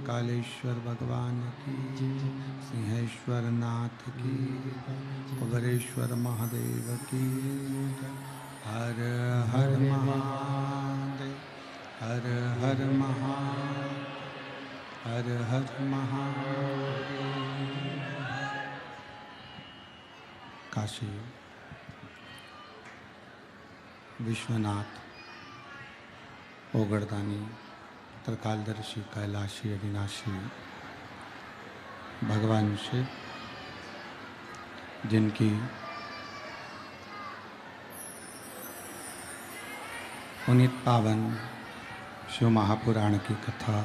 महाकालेश्वर भगवान की, सिंहेश्वर नाथ की, कुबेरेश्वर महादेव की। हर हर महादेव, हर हर महादेव, हर हर महादेव। काशी विश्वनाथ, ओगड़दानी, त्रिकालदर्शी, कैलाशी, अविनाशी भगवान शिव, जिनकी पुनीत पावन शिव महापुराण की कथा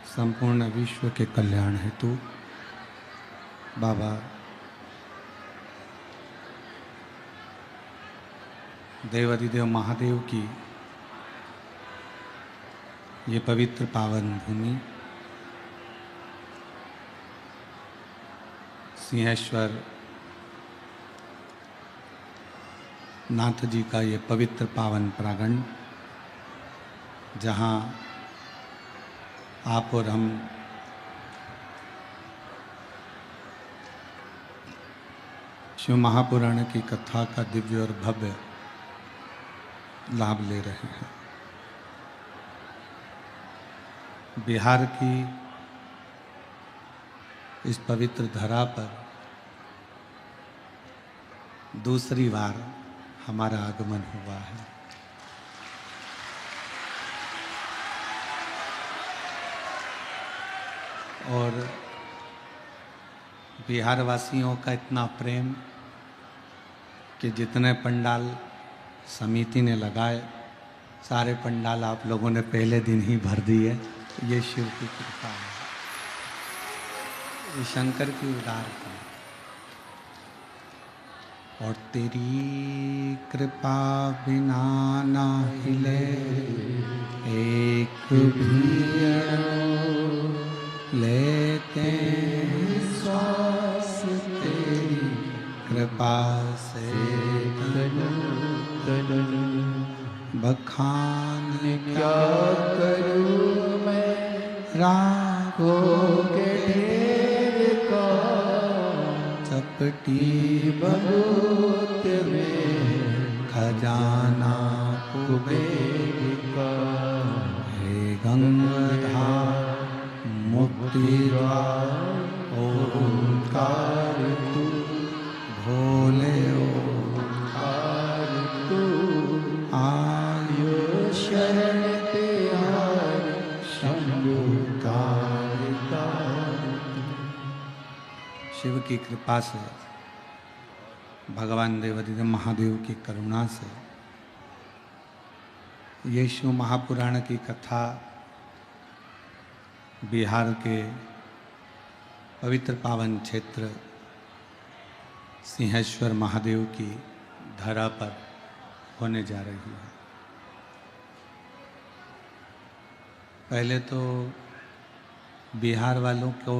संपूर्ण विश्व के कल्याण हेतु बाबा देवाधिदेव महादेव की ये पवित्र पावन भूमि सिंहेश्वर नाथ जी का ये पवित्र पावन प्रांगण, जहाँ आप और हम शिव महापुराण की कथा का दिव्य और भव्य लाभ ले रहे हैं। बिहार की इस पवित्र धरा पर दूसरी बार हमारा आगमन हुआ है। और बिहार वासियों का इतना प्रेम कि जितने पंडाल समिति ने लगाए, सारे पंडाल आप लोगों ने पहले दिन ही भर दिए। ये शिव की कृपा है, ये शंकर की उदारता है। और तेरी कृपा बिना ना हिले एक भी लेते श्वास, तेरी कृपा से बखान क्या करूं मैं राखों के ढेर का, चपटी बबूत में खजाना कुबेर का। हे गंगाधार मुक्ति द्वार ओंकार तू, भोले ओंकार तू, आयु शरण त्याग शंभु कारिका। शिव की कृपा से, भगवान देवाधिदेव महादेव की करुणा से ये शिव महापुराण की कथा बिहार के पवित्र पावन क्षेत्र सिंहेश्वर महादेव की धरा पर होने जा रही है। पहले तो बिहार वालों को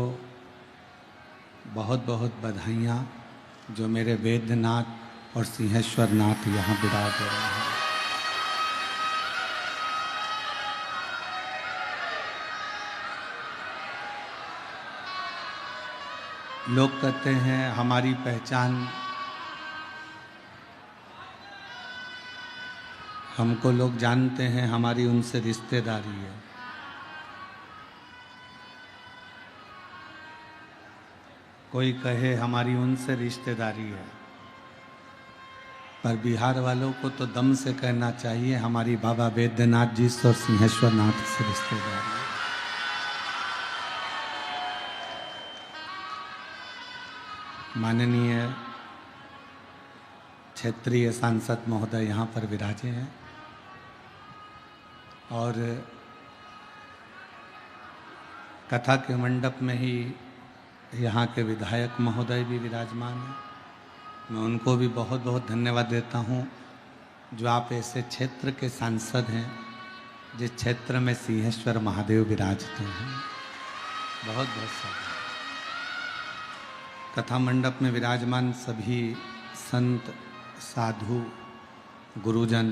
बहुत बहुत बधाइयाँ, जो मेरे वैद्यनाथ और सिंहेश्वर नाथ यहाँ विराज हो रहे हैं। लोग कहते हैं हमारी पहचान, हमको लोग जानते हैं, हमारी उनसे रिश्तेदारी है। कोई कहे हमारी उनसे रिश्तेदारी है, पर बिहार वालों को तो दम से कहना चाहिए हमारी बाबा वैद्यनाथ जी और सिंहेश्वर नाथ से रिश्तेदारी है। माननीय क्षेत्रीय सांसद महोदय यहाँ पर विराजे हैं और कथा के मंडप में ही यहाँ के विधायक महोदय भी विराजमान हैं। मैं उनको भी बहुत बहुत धन्यवाद देता हूँ, जो आप ऐसे क्षेत्र के सांसद हैं जिस क्षेत्र में सिंहेश्वर महादेव विराजते हैं। बहुत बहुत साधुवाद। कथा मंडप में विराजमान सभी संत, साधु, गुरुजन,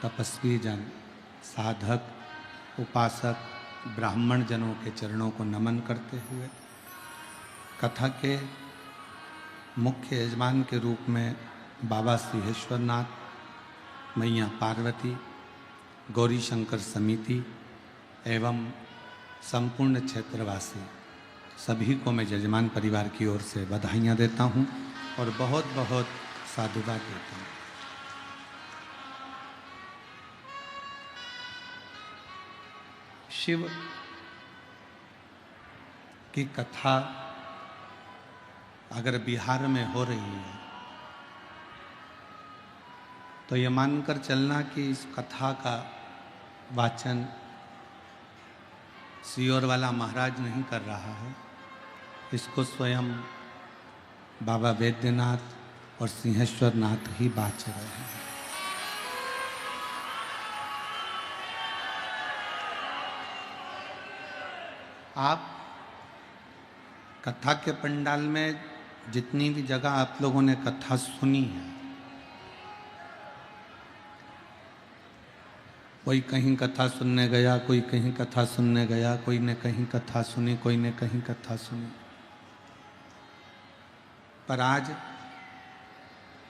तपस्वी जन, साधक उपासक ब्राह्मण जनों के चरणों को नमन करते हुए कथा के मुख्य यजमान के रूप में बाबा सिंहेश्वरनाथ, मैया पार्वती, गौरी शंकर समिति एवं संपूर्ण क्षेत्रवासी सभी को मैं यजमान परिवार की ओर से बधाइयाँ देता हूँ और बहुत बहुत साधुवाद देता हूँ। शिव की कथा अगर बिहार में हो रही है तो ये मानकर चलना कि इस कथा का वाचन सियोर वाला महाराज नहीं कर रहा है, इसको स्वयं बाबा वैद्यनाथ और सिंहेश्वरनाथ ही बाच रहे हैं। आप कथा के पंडाल में जितनी भी जगह आप लोगों ने कथा सुनी है, कोई कहीं कथा सुनने गया, कोई कहीं कथा सुनने गया, कोई ने कहीं कथा सुनी, कोई ने कहीं कथा सुनी, पर आज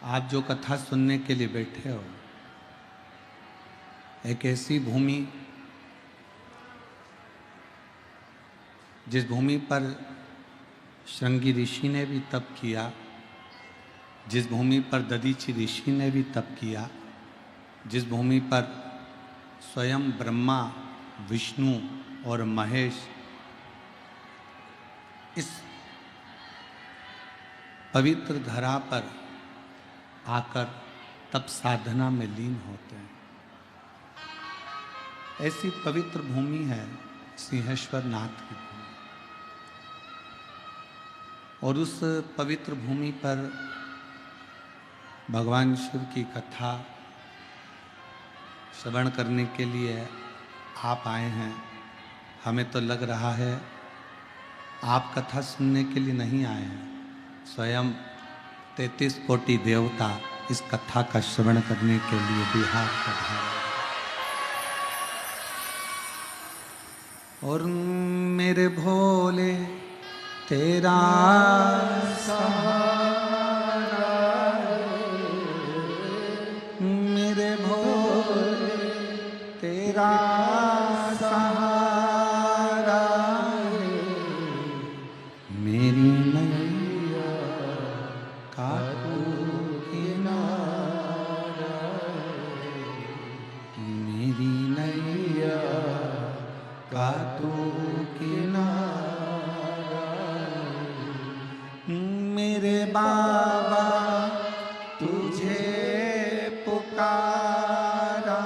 आप जो कथा सुनने के लिए बैठे हो, एक ऐसी भूमि जिस भूमि पर श्रृंगी ऋषि ने भी तप किया, जिस भूमि पर दधीचि ऋषि ने भी तप किया, जिस भूमि पर स्वयं ब्रह्मा, विष्णु और महेश इस पवित्र धरा पर आकर तप साधना में लीन होते हैं, ऐसी पवित्र भूमि है सिंहेश्वरनाथ की भूमि। और उस पवित्र भूमि पर भगवान शिव की कथा श्रवण करने के लिए आप आए हैं। हमें तो लग रहा है आप कथा सुनने के लिए नहीं आए हैं, स्वयं 33 कोटि देवता इस कथा का श्रवण करने के लिए बिहार पधारे। और मेरे भोले तेरा सहारा, मेरे भोले तेरा सहारा, मेरी नैया का तू किनारा, मेरी नैया का तू किनारा, मेरे बाबा तुझे पुकारा,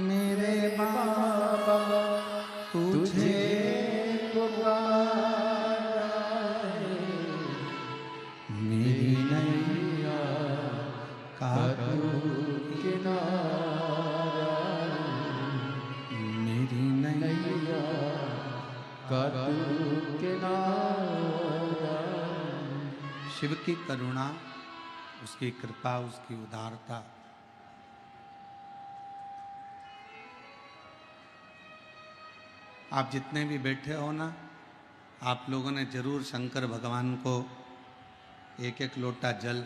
मेरे बाबा तुझे पुकारा, मेरी नैया का तू किनारा, मेरी नैया का तू किनारा। शिव की करुणा, उसकी कृपा, उसकी उदारता आप जितने भी बैठे हो ना, आप लोगों ने जरूर शंकर भगवान को एक एक लोटा जल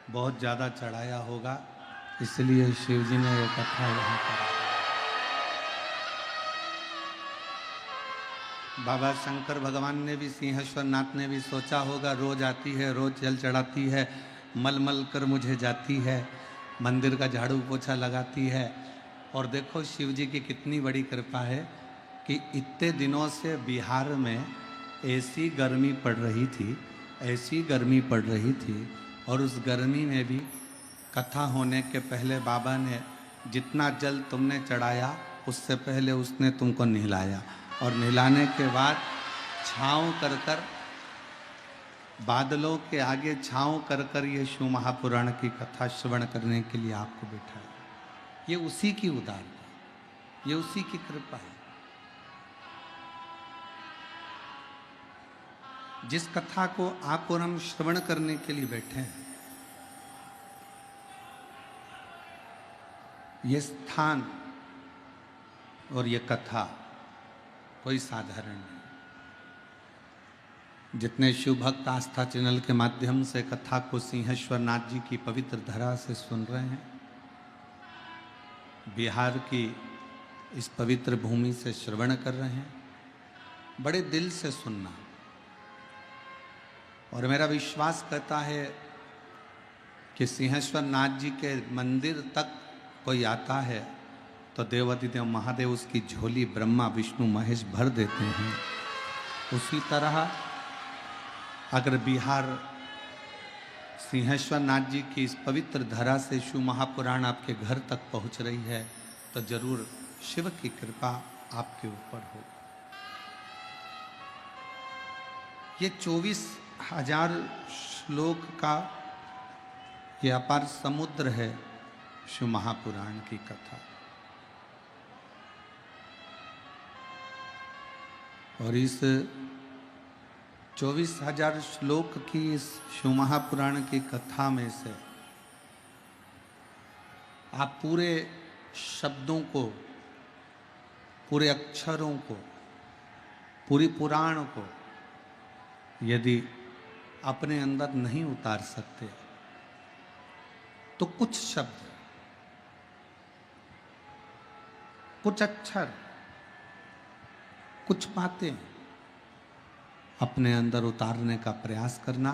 बहुत ज़्यादा चढ़ाया होगा, इसलिए शिव जी ने ये कथा यहाँ करा। बाबा शंकर भगवान ने भी, सिंहेश्वरनाथ ने भी सोचा होगा, रोज आती है, रोज जल चढ़ाती है, मल मल कर मुझे जाती है, मंदिर का झाड़ू पोछा लगाती है। और देखो शिव जी की कितनी बड़ी कृपा है कि इतने दिनों से बिहार में ऐसी गर्मी पड़ रही थी, ऐसी गर्मी पड़ रही थी, और उस गर्मी में भी कथा होने के पहले बाबा ने जितना जल तुमने चढ़ाया उससे पहले उसने तुमको नहलाया, और नहलाने के बाद छाँव कर कर, बादलों के आगे छाँव कर कर ये शिव महापुराण की कथा श्रवण करने के लिए आपको बिठाया। ये उसी की उदारता, ये उसी की कृपा है। जिस कथा को आप और हम श्रवण करने के लिए बैठे हैं, ये स्थान और ये कथा कोई साधारण नहीं। जितने शिव भक्त आस्था चैनल के माध्यम से कथा को सिंहेश्वर नाथ जी की पवित्र धरा से सुन रहे हैं, बिहार की इस पवित्र भूमि से श्रवण कर रहे हैं, बड़े दिल से सुनना। और मेरा विश्वास कहता है कि सिंहेश्वर नाथ जी के मंदिर तक कोई आता है तो देवाधिदेव महादेव उसकी झोली ब्रह्मा विष्णु महेश भर देते हैं। उसी तरह अगर बिहार सिंहेश्वर नाथ जी की इस पवित्र धरा से शिव महापुराण आपके घर तक पहुंच रही है तो जरूर शिव की कृपा आपके ऊपर हो। ये 24,000 श्लोक का ये अपार समुद्र है शिव महापुराण की कथा। और इस 24,000 श्लोक की इस शिव महापुराण की कथा में से आप पूरे शब्दों को, पूरे अक्षरों को, पूरी पुराण को यदि अपने अंदर नहीं उतार सकते तो कुछ शब्द, कुछ अक्षर, कुछ बातें अपने अंदर उतारने का प्रयास करना,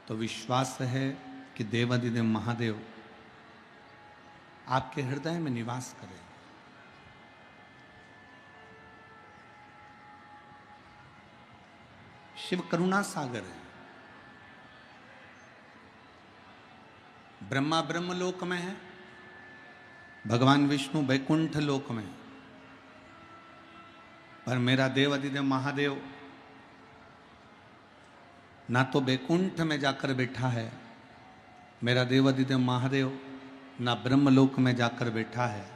तो विश्वास है कि देवाधिदेव महादेव आपके हृदय में निवास करें। शिव करुणा सागर है। ब्रह्मा ब्रह्मलोक में है, भगवान विष्णु वैकुंठ लोक में, पर मेरा देवाधिदेव महादेव ना तो वैकुंठ में जाकर बैठा है, मेरा देवाधिदेव महादेव ना ब्रह्मलोक में जाकर बैठा है,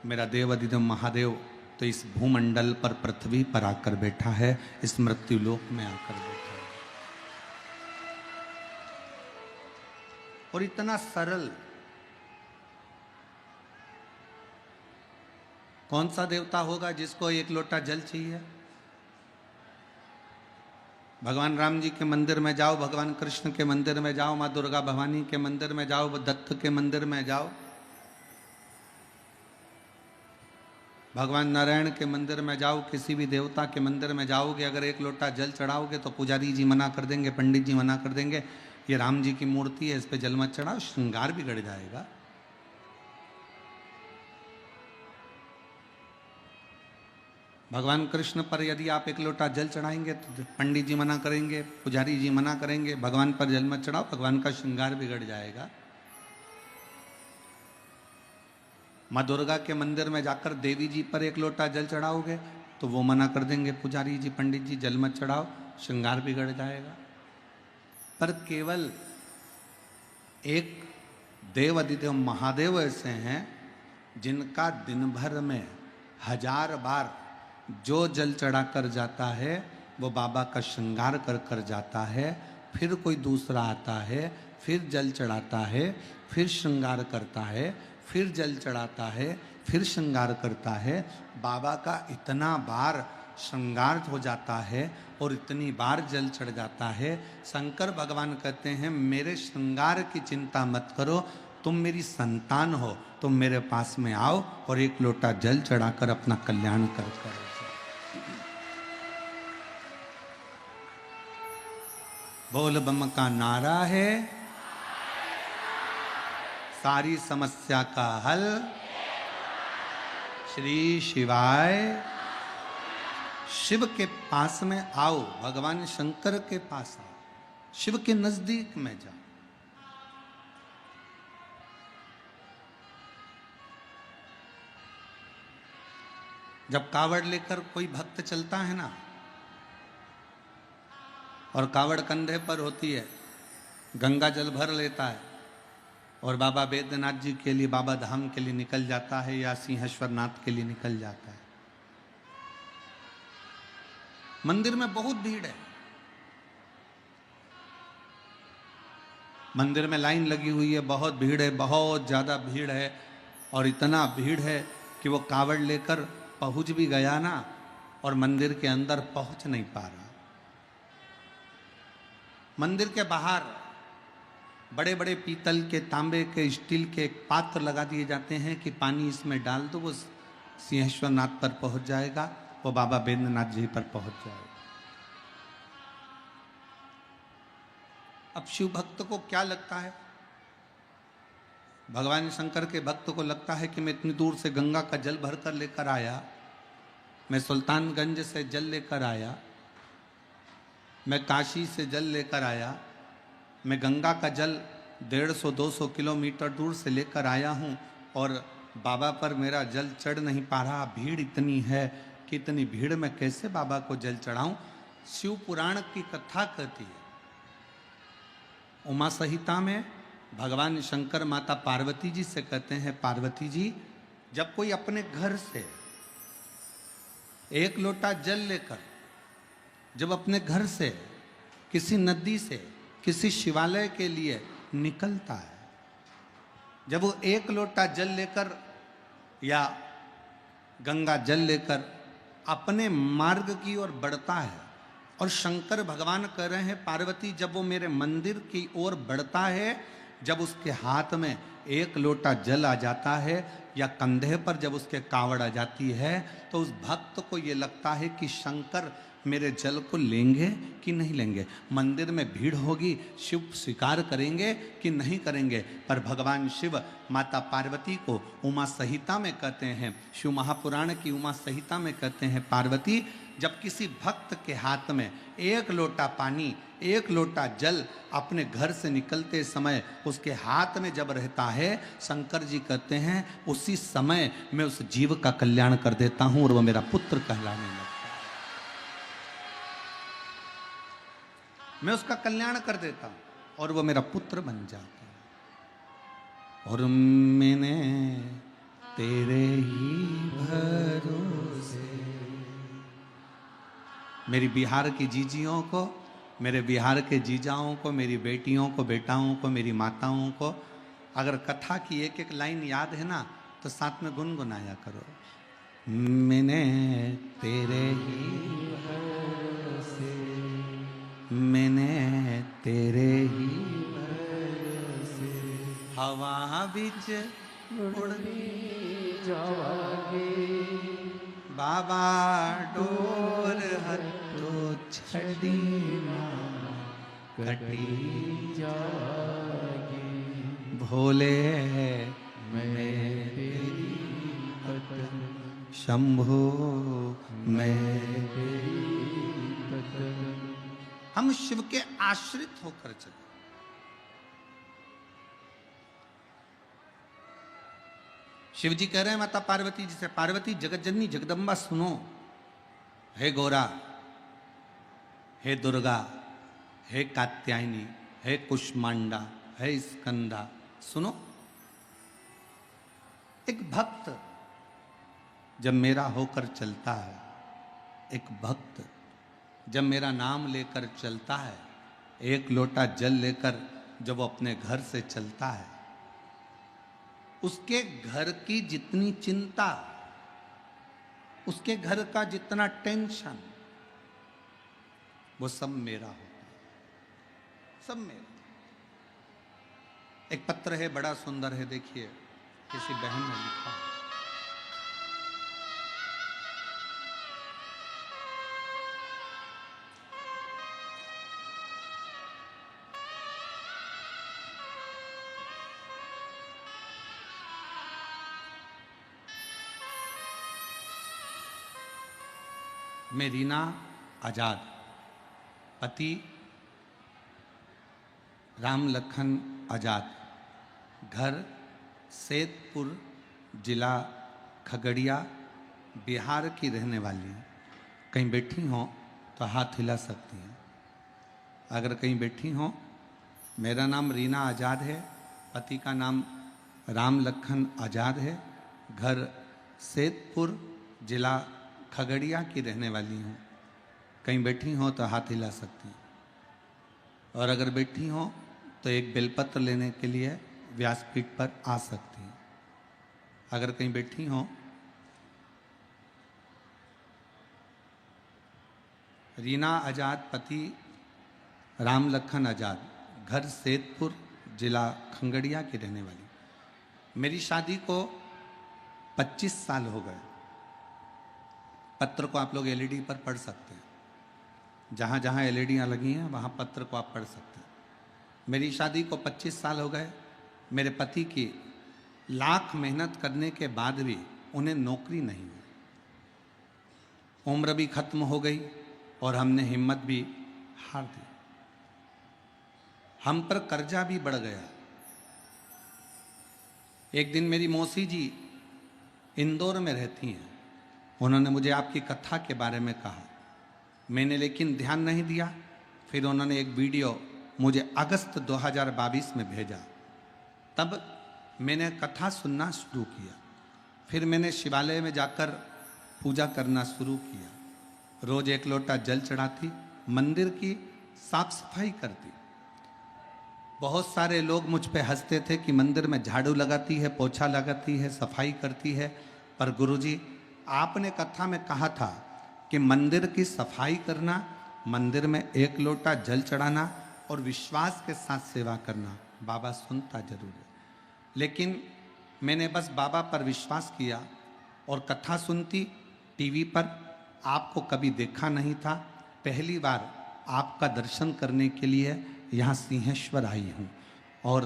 मेरा देवाधिदेव महादेव तो इस भूमंडल पर पृथ्वी पर आकर बैठा है, इस मृत्यु लोक में आकर बैठा है। और इतना सरल, कौन सा देवता होगा जिसको एक लोटा जल चाहिए? भगवान राम जी के मंदिर में जाओ, भगवान कृष्ण के मंदिर में जाओ, माँ दुर्गा भवानी के मंदिर में जाओ, दत्त के मंदिर में जाओ, भगवान नारायण के मंदिर में जाओ, किसी भी देवता के मंदिर में जाओगे, अगर एक लोटा जल चढ़ाओगे तो पुजारी जी मना कर देंगे, पंडित जी मना कर देंगे, ये राम जी की मूर्ति है, इस पे जल मत चढ़ाओ, श्रृंगार बिगड़ जाएगा। भगवान कृष्ण पर यदि आप एक लोटा जल चढ़ाएंगे तो पंडित जी मना करेंगे, पुजारी जी मना करेंगे, भगवान पर जल मत चढ़ाओ, भगवान का श्रृंगार बिगड़ जाएगा। माँ दुर्गा के मंदिर में जाकर देवी जी पर एक लोटा जल चढ़ाओगे तो वो मना कर देंगे, पुजारी जी पंडित जी जल मत चढ़ाओ, श्रृंगार बिगड़ जाएगा। पर केवल एक देवाधिदेव महादेव ऐसे हैं जिनका दिन भर में 1000 बार जो जल चढ़ा कर जाता है वो बाबा का श्रृंगार कर कर जाता है, फिर कोई दूसरा आता है, फिर जल चढ़ाता है, फिर श्रृंगार करता है, फिर जल चढ़ाता है, फिर श्रृंगार करता है। बाबा का इतना बार श्रृंगार हो जाता है और इतनी बार जल चढ़ जाता है। शंकर भगवान कहते हैं मेरे श्रृंगार की चिंता मत करो, तुम मेरी संतान हो, तुम मेरे पास में आओ और एक लोटा जल चढ़ाकर अपना कल्याण कर करो। बोल बम का नारा है, सारी समस्या का हल श्री शिवाय। शिव के पास में आओ, भगवान शंकर के पास आओ, शिव के नजदीक में जाओ। जब कावड़ लेकर कोई भक्त चलता है ना, और कावड़ कंधे पर होती है, गंगा जल भर लेता है और बाबा बैद्यनाथ जी के लिए, बाबा धाम के लिए निकल जाता है या सिंहेश्वर नाथ के लिए निकल जाता है, मंदिर में बहुत भीड़ है, मंदिर में लाइन लगी हुई है, बहुत भीड़ है, बहुत ज़्यादा भीड़ है। और इतना भीड़ है कि वो कावड़ लेकर पहुंच भी गया ना और मंदिर के अंदर पहुंच नहीं पा रहा। मंदिर के बाहर बड़े बड़े पीतल के, तांबे के, स्टील के पात्र लगा दिए जाते हैं कि पानी इसमें डाल दो, वो सिंहेश्वर नाथ पर पहुंच जाएगा, वो बाबा बैद्यनाथ जी पर पहुंच जाएगा। अब शिव भक्त को क्या लगता है, भगवान शंकर के भक्त को लगता है कि मैं इतनी दूर से गंगा का जल भरकर लेकर आया, मैं सुल्तानगंज से जल लेकर आया, मैं काशी से जल लेकर आया, मैं गंगा का जल 150-200 किलोमीटर दूर से लेकर आया हूँ और बाबा पर मेरा जल चढ़ नहीं पा रहा, भीड़ इतनी है कि इतनी भीड़ में कैसे बाबा को जल चढ़ाऊं। शिव पुराण की कथा कहती है, उमा संहिता में भगवान शंकर माता पार्वती जी से कहते हैं, पार्वती जी, जब कोई अपने घर से एक लोटा जल लेकर, जब अपने घर से किसी नदी से किसी शिवालय के लिए निकलता है, जब वो एक लोटा जल लेकर या गंगा जल लेकर अपने मार्ग की ओर बढ़ता है, और शंकर भगवान कह रहे हैं, पार्वती जब वो मेरे मंदिर की ओर बढ़ता है, जब उसके हाथ में एक लोटा जल आ जाता है या कंधे पर जब उसके कावड़ आ जाती है, तो उस भक्त को ये लगता है कि शंकर मेरे जल को लेंगे कि नहीं लेंगे, मंदिर में भीड़ होगी, शिव स्वीकार करेंगे कि नहीं करेंगे। पर भगवान शिव माता पार्वती को उमा संहिता में कहते हैं, शिव महापुराण की उमा संहिता में कहते हैं, पार्वती जब किसी भक्त के हाथ में एक लोटा पानी, एक लोटा जल अपने घर से निकलते समय उसके हाथ में जब रहता है, शंकर जी कहते हैं उसी समय मैं उस जीव का कल्याण कर देता हूं और वह मेरा पुत्र कहलाने लगता है, मैं उसका कल्याण कर देता हूं और वह मेरा पुत्र बन जाता है। और मैंने तेरे ही भरोसे, मेरी बिहार की जीजियों को, मेरे बिहार के जीजाओं को, मेरी बेटियों को, बेटाओं को, मेरी माताओं को, अगर कथा की एक एक लाइन याद है ना तो साथ में गुनगुनाया करो। मैंने तेरे ही भरोसे, मैंने तेरे ही भरोसे, हवा बिच उड़नी जावागे, बाबा डोर हत्तो छड़ी कटी जागे, भोले मैं तेरी पतन, शंभो मैं तेरी पतन। हम शिव के आश्रित होकर चले। शिव जी कह रहे हैं माता पार्वती जी से, पार्वती जगत जननी जगदम्बा सुनो, हे गौरा, हे दुर्गा, हे कात्यायनी, हे कुष्मांडा, हे स्कंदा, सुनो, एक भक्त जब मेरा होकर चलता है, एक भक्त जब मेरा नाम लेकर चलता है, एक लोटा जल लेकर जब वो अपने घर से चलता है, उसके घर की जितनी चिंता, उसके घर का जितना टेंशन, वो सब मेरा होता है, सब मेरा। एक पत्र है, बड़ा सुंदर है, देखिए, किसी बहन ने लिखा है, मैं रीना आजाद, पति राम लखन आजाद, घर सैदपुर, जिला खगड़िया, बिहार की रहने वाली हूँ। कहीं बैठी हों तो हाथ हिला सकती हैं। अगर कहीं बैठी हों, मेरा नाम रीना आजाद है, पति का नाम राम लखन आजाद है, घर सैदपुर, जिला खगड़िया की रहने वाली हूँ। कहीं बैठी हो तो हाथ हिला सकती हैं। और अगर बैठी हो तो एक बेलपत्र लेने के लिए व्यासपीठ पर आ सकती हैं। अगर कहीं बैठी हो रीना आजाद, पति राम लखन आजाद, घर सेतपुर, जिला खंगड़िया की रहने वाली। मेरी शादी को 25 साल हो गए। पत्र को आप लोग एलईडी पर पढ़ सकते हैं, जहाँ जहाँ एलईडियाँ लगी हैं वहाँ पत्र को आप पढ़ सकते हैं। मेरी शादी को 25 साल हो गए। मेरे पति की लाख मेहनत करने के बाद भी उन्हें नौकरी नहीं हुई। उम्र भी खत्म हो गई और हमने हिम्मत भी हार दी। हम पर कर्जा भी बढ़ गया। एक दिन मेरी मौसी जी इंदौर में रहती हैं, उन्होंने मुझे आपकी कथा के बारे में कहा। मैंने लेकिन ध्यान नहीं दिया। फिर उन्होंने एक वीडियो मुझे अगस्त 2022 में भेजा। तब मैंने कथा सुनना शुरू किया। फिर मैंने शिवालय में जाकर पूजा करना शुरू किया। रोज एक लोटा जल चढ़ाती, मंदिर की साफ सफाई करती। बहुत सारे लोग मुझ पे हंसते थे कि मंदिर में झाड़ू लगाती है, पोछा लगाती है, सफाई करती है। पर गुरुजी, आपने कथा में कहा था कि मंदिर की सफाई करना, मंदिर में एक लोटा जल चढ़ाना और विश्वास के साथ सेवा करना, बाबा सुनता जरूर है। लेकिन मैंने बस बाबा पर विश्वास किया और कथा सुनती टीवी पर। आपको कभी देखा नहीं था, पहली बार आपका दर्शन करने के लिए यहाँ सिंहेश्वर आई हूँ। और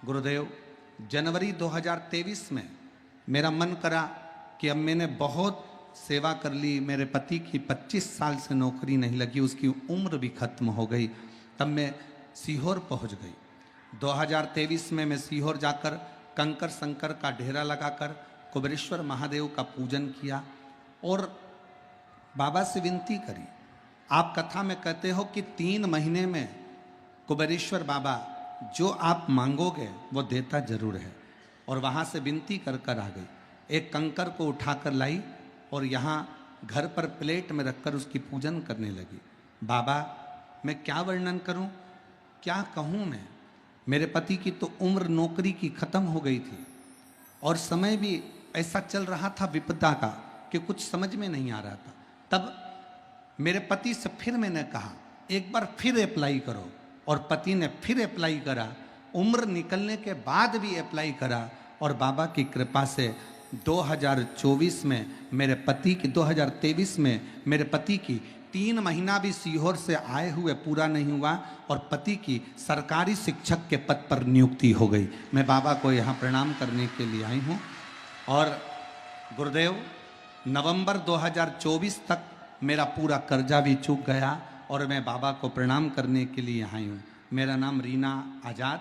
गुरुदेव, जनवरी 2023 में मेरा मन करा कि अब मैंने बहुत सेवा कर ली, मेरे पति की 25 साल से नौकरी नहीं लगी, उसकी उम्र भी खत्म हो गई। तब मैं सीहोर पहुँच गई। 2023 में मैं सीहोर जाकर कंकर शंकर का ढेरा लगाकर कुबेरेश्वर महादेव का पूजन किया और बाबा से विनती करी। आप कथा में कहते हो कि 3 महीने में कुबेरेश्वर बाबा जो आप मांगोगे वो देता जरूर है। और वहाँ से विनती कर कर आ गई। एक कंकर को उठाकर लाई और यहाँ घर पर प्लेट में रखकर उसकी पूजन करने लगी। बाबा, मैं क्या वर्णन करूं, क्या कहूं मैं। मेरे पति की तो उम्र नौकरी की खत्म हो गई थी और समय भी ऐसा चल रहा था विपदा का कि कुछ समझ में नहीं आ रहा था। तब मेरे पति से फिर मैंने कहा एक बार फिर अप्लाई करो, और पति ने फिर अप्लाई करा। उम्र निकलने के बाद भी अप्लाई करा और बाबा की कृपा से 2024 में मेरे पति की 2023 में मेरे पति की 3 महीना भी सीहोर से आए हुए पूरा नहीं हुआ और पति की सरकारी शिक्षक के पद पर नियुक्ति हो गई। मैं बाबा को यहाँ प्रणाम करने के लिए आई हूँ। और गुरुदेव, नवंबर 2024 तक मेरा पूरा कर्जा भी चूक गया और मैं बाबा को प्रणाम करने के लिए आई हूँ। मेरा नाम रीना आजाद,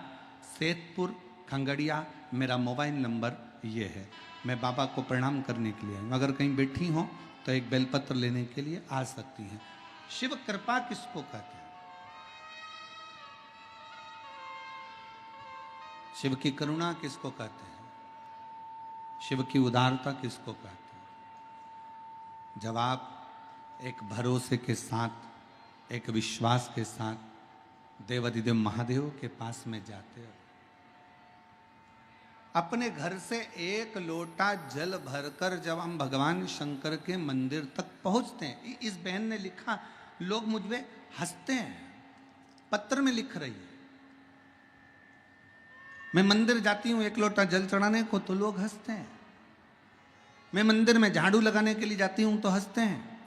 सेतपुर, खंगड़िया। मेरा मोबाइल नंबर ये है। मैं बाबा को प्रणाम करने के लिए आई हूँ। अगर कहीं बैठी हो तो एक बेलपत्र लेने के लिए आ सकती हैं। शिव कृपा किसको कहते हैं? शिव की करुणा किसको कहते हैं? शिव की उदारता किसको कहते हैं? जब आप एक भरोसे के साथ, एक विश्वास के साथ देवाधिदेव महादेव के पास में जाते हो, अपने घर से एक लोटा जल भरकर जब हम भगवान शंकर के मंदिर तक पहुंचते हैं। इस बहन ने लिखा, लोग मुझ में हंसते हैं, पत्र में लिख रही है। मैं मंदिर जाती हूं एक लोटा जल चढ़ाने को तो लोग हंसते हैं। मैं मंदिर में झाड़ू लगाने के लिए जाती हूं तो हंसते हैं।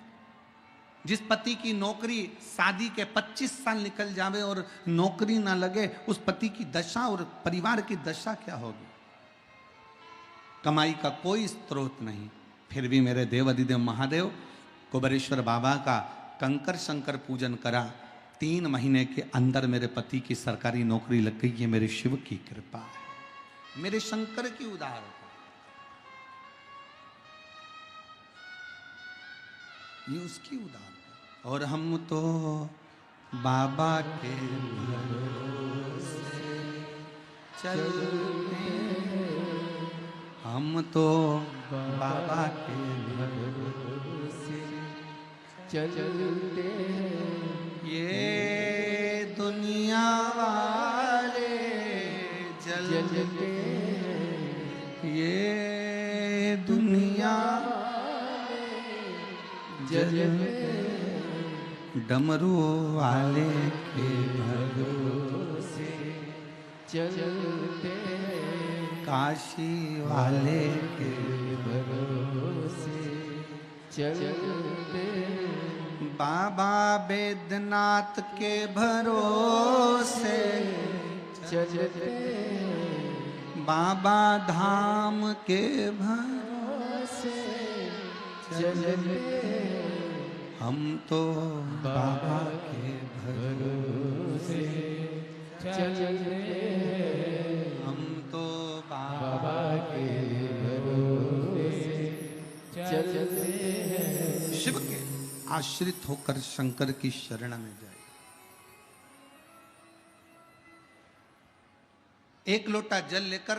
जिस पति की नौकरी शादी के 25 साल निकल जावे और नौकरी ना लगे, उस पति की दशा और परिवार की दशा क्या होगी? कमाई का कोई स्रोत नहीं, फिर भी मेरे देवाधिदेव महादेव कुबेरेश्वर बाबा का कंकर शंकर पूजन करा। 3 महीने के अंदर मेरे पति की सरकारी नौकरी लग गई। ये मेरे शिव की कृपा है, मेरे शंकर की उदारता, ये उसकी उदारता। और हम तो बाबा के भरोसे चलते, हम तो बाबा के भरोसे चलते, ये दुनिया वाले जलते, ये दुनिया वाले जलते, डमरू वाले के भरोसे चलते काशी वाले के भरोसे चलते बाबा बैद्यनाथ के भरोसे चलते बाबा धाम के भरोसे चलते हम तो बाबा के भरोसे चलते हम तो बाबा बाबा के भरोसे चलते शिव के आश्रित होकर शंकर की शरण में जाए। एक लोटा जल लेकर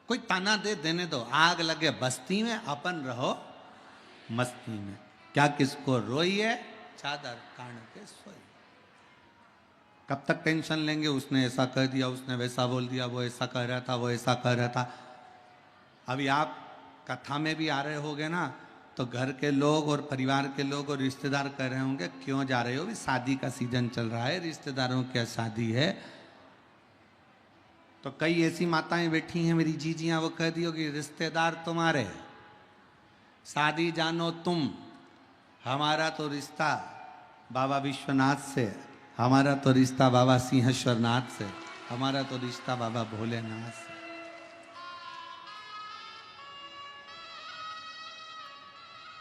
कोई ताना दे देने दो, आग लगे बस्ती में, अपन रहो मस्ती में। क्या किसको रोइए चादर कान के सोई। कब तक टेंशन लेंगे, उसने ऐसा कह दिया, उसने वैसा बोल दिया, वो ऐसा कह रहा था, वो ऐसा कह रहा था। अभी आप कथा में भी आ रहे होगे ना, तो घर के लोग और परिवार के लोग और रिश्तेदार कह रहे होंगे क्यों जा रहे हो, भी शादी का सीजन चल रहा है, रिश्तेदारों की शादी है। तो कई ऐसी माताएं बैठी हैं मेरी जीजियां, वो कह दी होगी रिश्तेदार तुम्हारे, शादी जानो तुम, हमारा तो रिश्ता बाबा विश्वनाथ से, हमारा तो रिश्ता बाबा सिंहेश्वरनाथ से, हमारा तो रिश्ता बाबा भोलेनाथ से।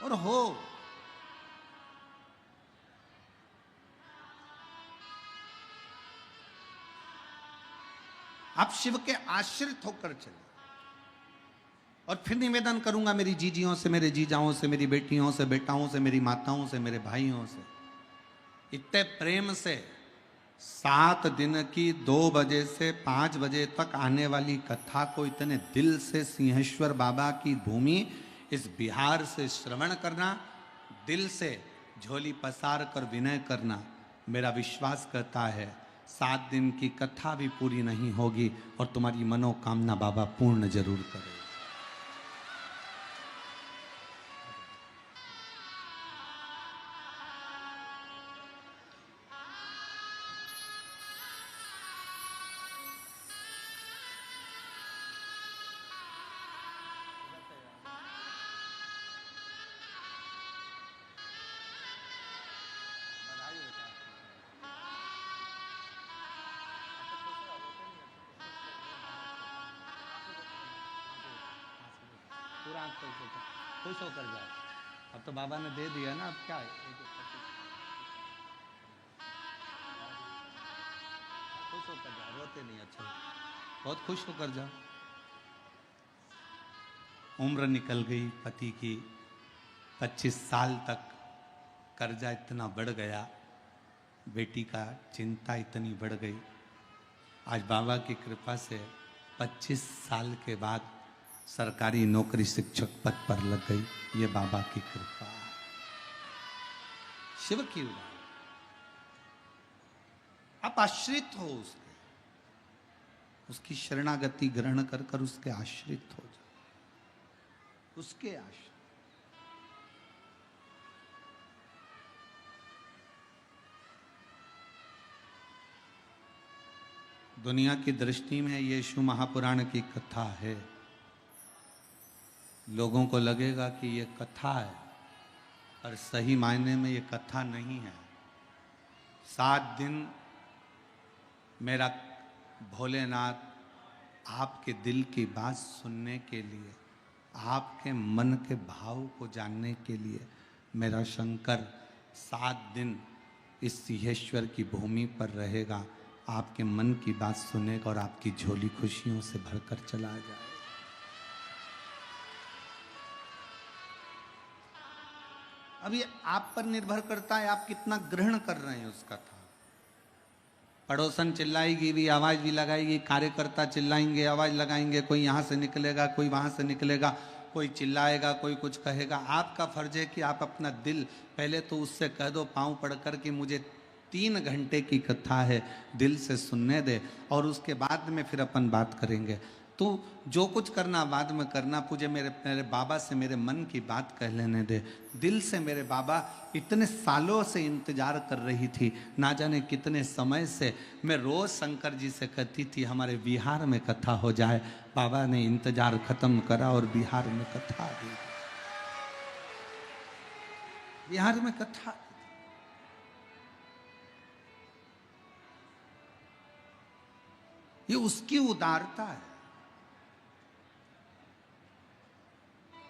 और हो आप शिव के आश्रित होकर चले। और फिर निवेदन करूंगा मेरी जीजियों से, मेरे जीजाओं से, मेरी बेटियों से, बेटाओं से, मेरी माताओं से, मेरे भाइयों से, इतने प्रेम से 7 दिन की 2 बजे से 5 बजे तक आने वाली कथा को इतने दिल से सिंहेश्वर बाबा की भूमि इस बिहार से श्रवण करना, दिल से झोली पसार कर विनय करना, मेरा विश्वास करता है 7 दिन की कथा भी पूरी नहीं होगी और तुम्हारी मनोकामना बाबा पूर्ण जरूर करे। पूरा खुश होकर जाओ, अब तो बाबा ने दे दिया ना, अब क्या है, खुश होकर जाओ, रोते नहीं। अच्छा बहुत खुश होकर जाओ। उम्र निकल गई पति की, 25 साल तक कर्जा इतना बढ़ गया, बेटी का चिंता इतनी बढ़ गई। आज बाबा की कृपा से 25 साल के बाद सरकारी नौकरी शिक्षक पद पर लग गई। ये बाबा की कृपा, शिव की उदाहरण। आप आश्रित हो उसके, उसकी शरणागति ग्रहण कर कर उसके आश्रित हो जाओ, उसके आश्रित। दुनिया की दृष्टि में यीशु महापुराण की कथा है। लोगों को लगेगा कि ये कथा है, पर सही मायने में ये कथा नहीं है। 7 दिन मेरा भोलेनाथ आपके दिल की बात सुनने के लिए, आपके मन के भाव को जानने के लिए मेरा शंकर 7 दिन इस सिंहेश्वर की भूमि पर रहेगा, आपके मन की बात सुनेगा और आपकी झोली खुशियों से भरकर चला जाए। अब ये आप पर निर्भर करता है, आप कितना ग्रहण कर रहे हैं उस कथा। पड़ोसन चिल्लाएगी भी, आवाज भी लगाएगी, कार्यकर्ता चिल्लाएंगे, आवाज लगाएंगे, कोई यहाँ से निकलेगा, कोई वहाँ से निकलेगा, कोई चिल्लाएगा, कोई कुछ कहेगा। आपका फर्ज है कि आप अपना दिल पहले तो उससे कह दो, पाँव पड़कर कि मुझे 3 घंटे की कथा है, दिल से सुनने दे, और उसके बाद में फिर अपन बात करेंगे। तू जो कुछ करना बाद में करना, मुझे मेरे मेरे बाबा से मेरे मन की बात कह लेने दे। दिल से मेरे बाबा इतने सालों से इंतजार कर रही थी, ना जाने कितने समय से मैं रोज शंकर जी से कहती थी हमारे बिहार में कथा हो जाए। बाबा ने इंतजार खत्म करा और बिहार में कथा आ गई। बिहार में कथा, ये उसकी उदारता है,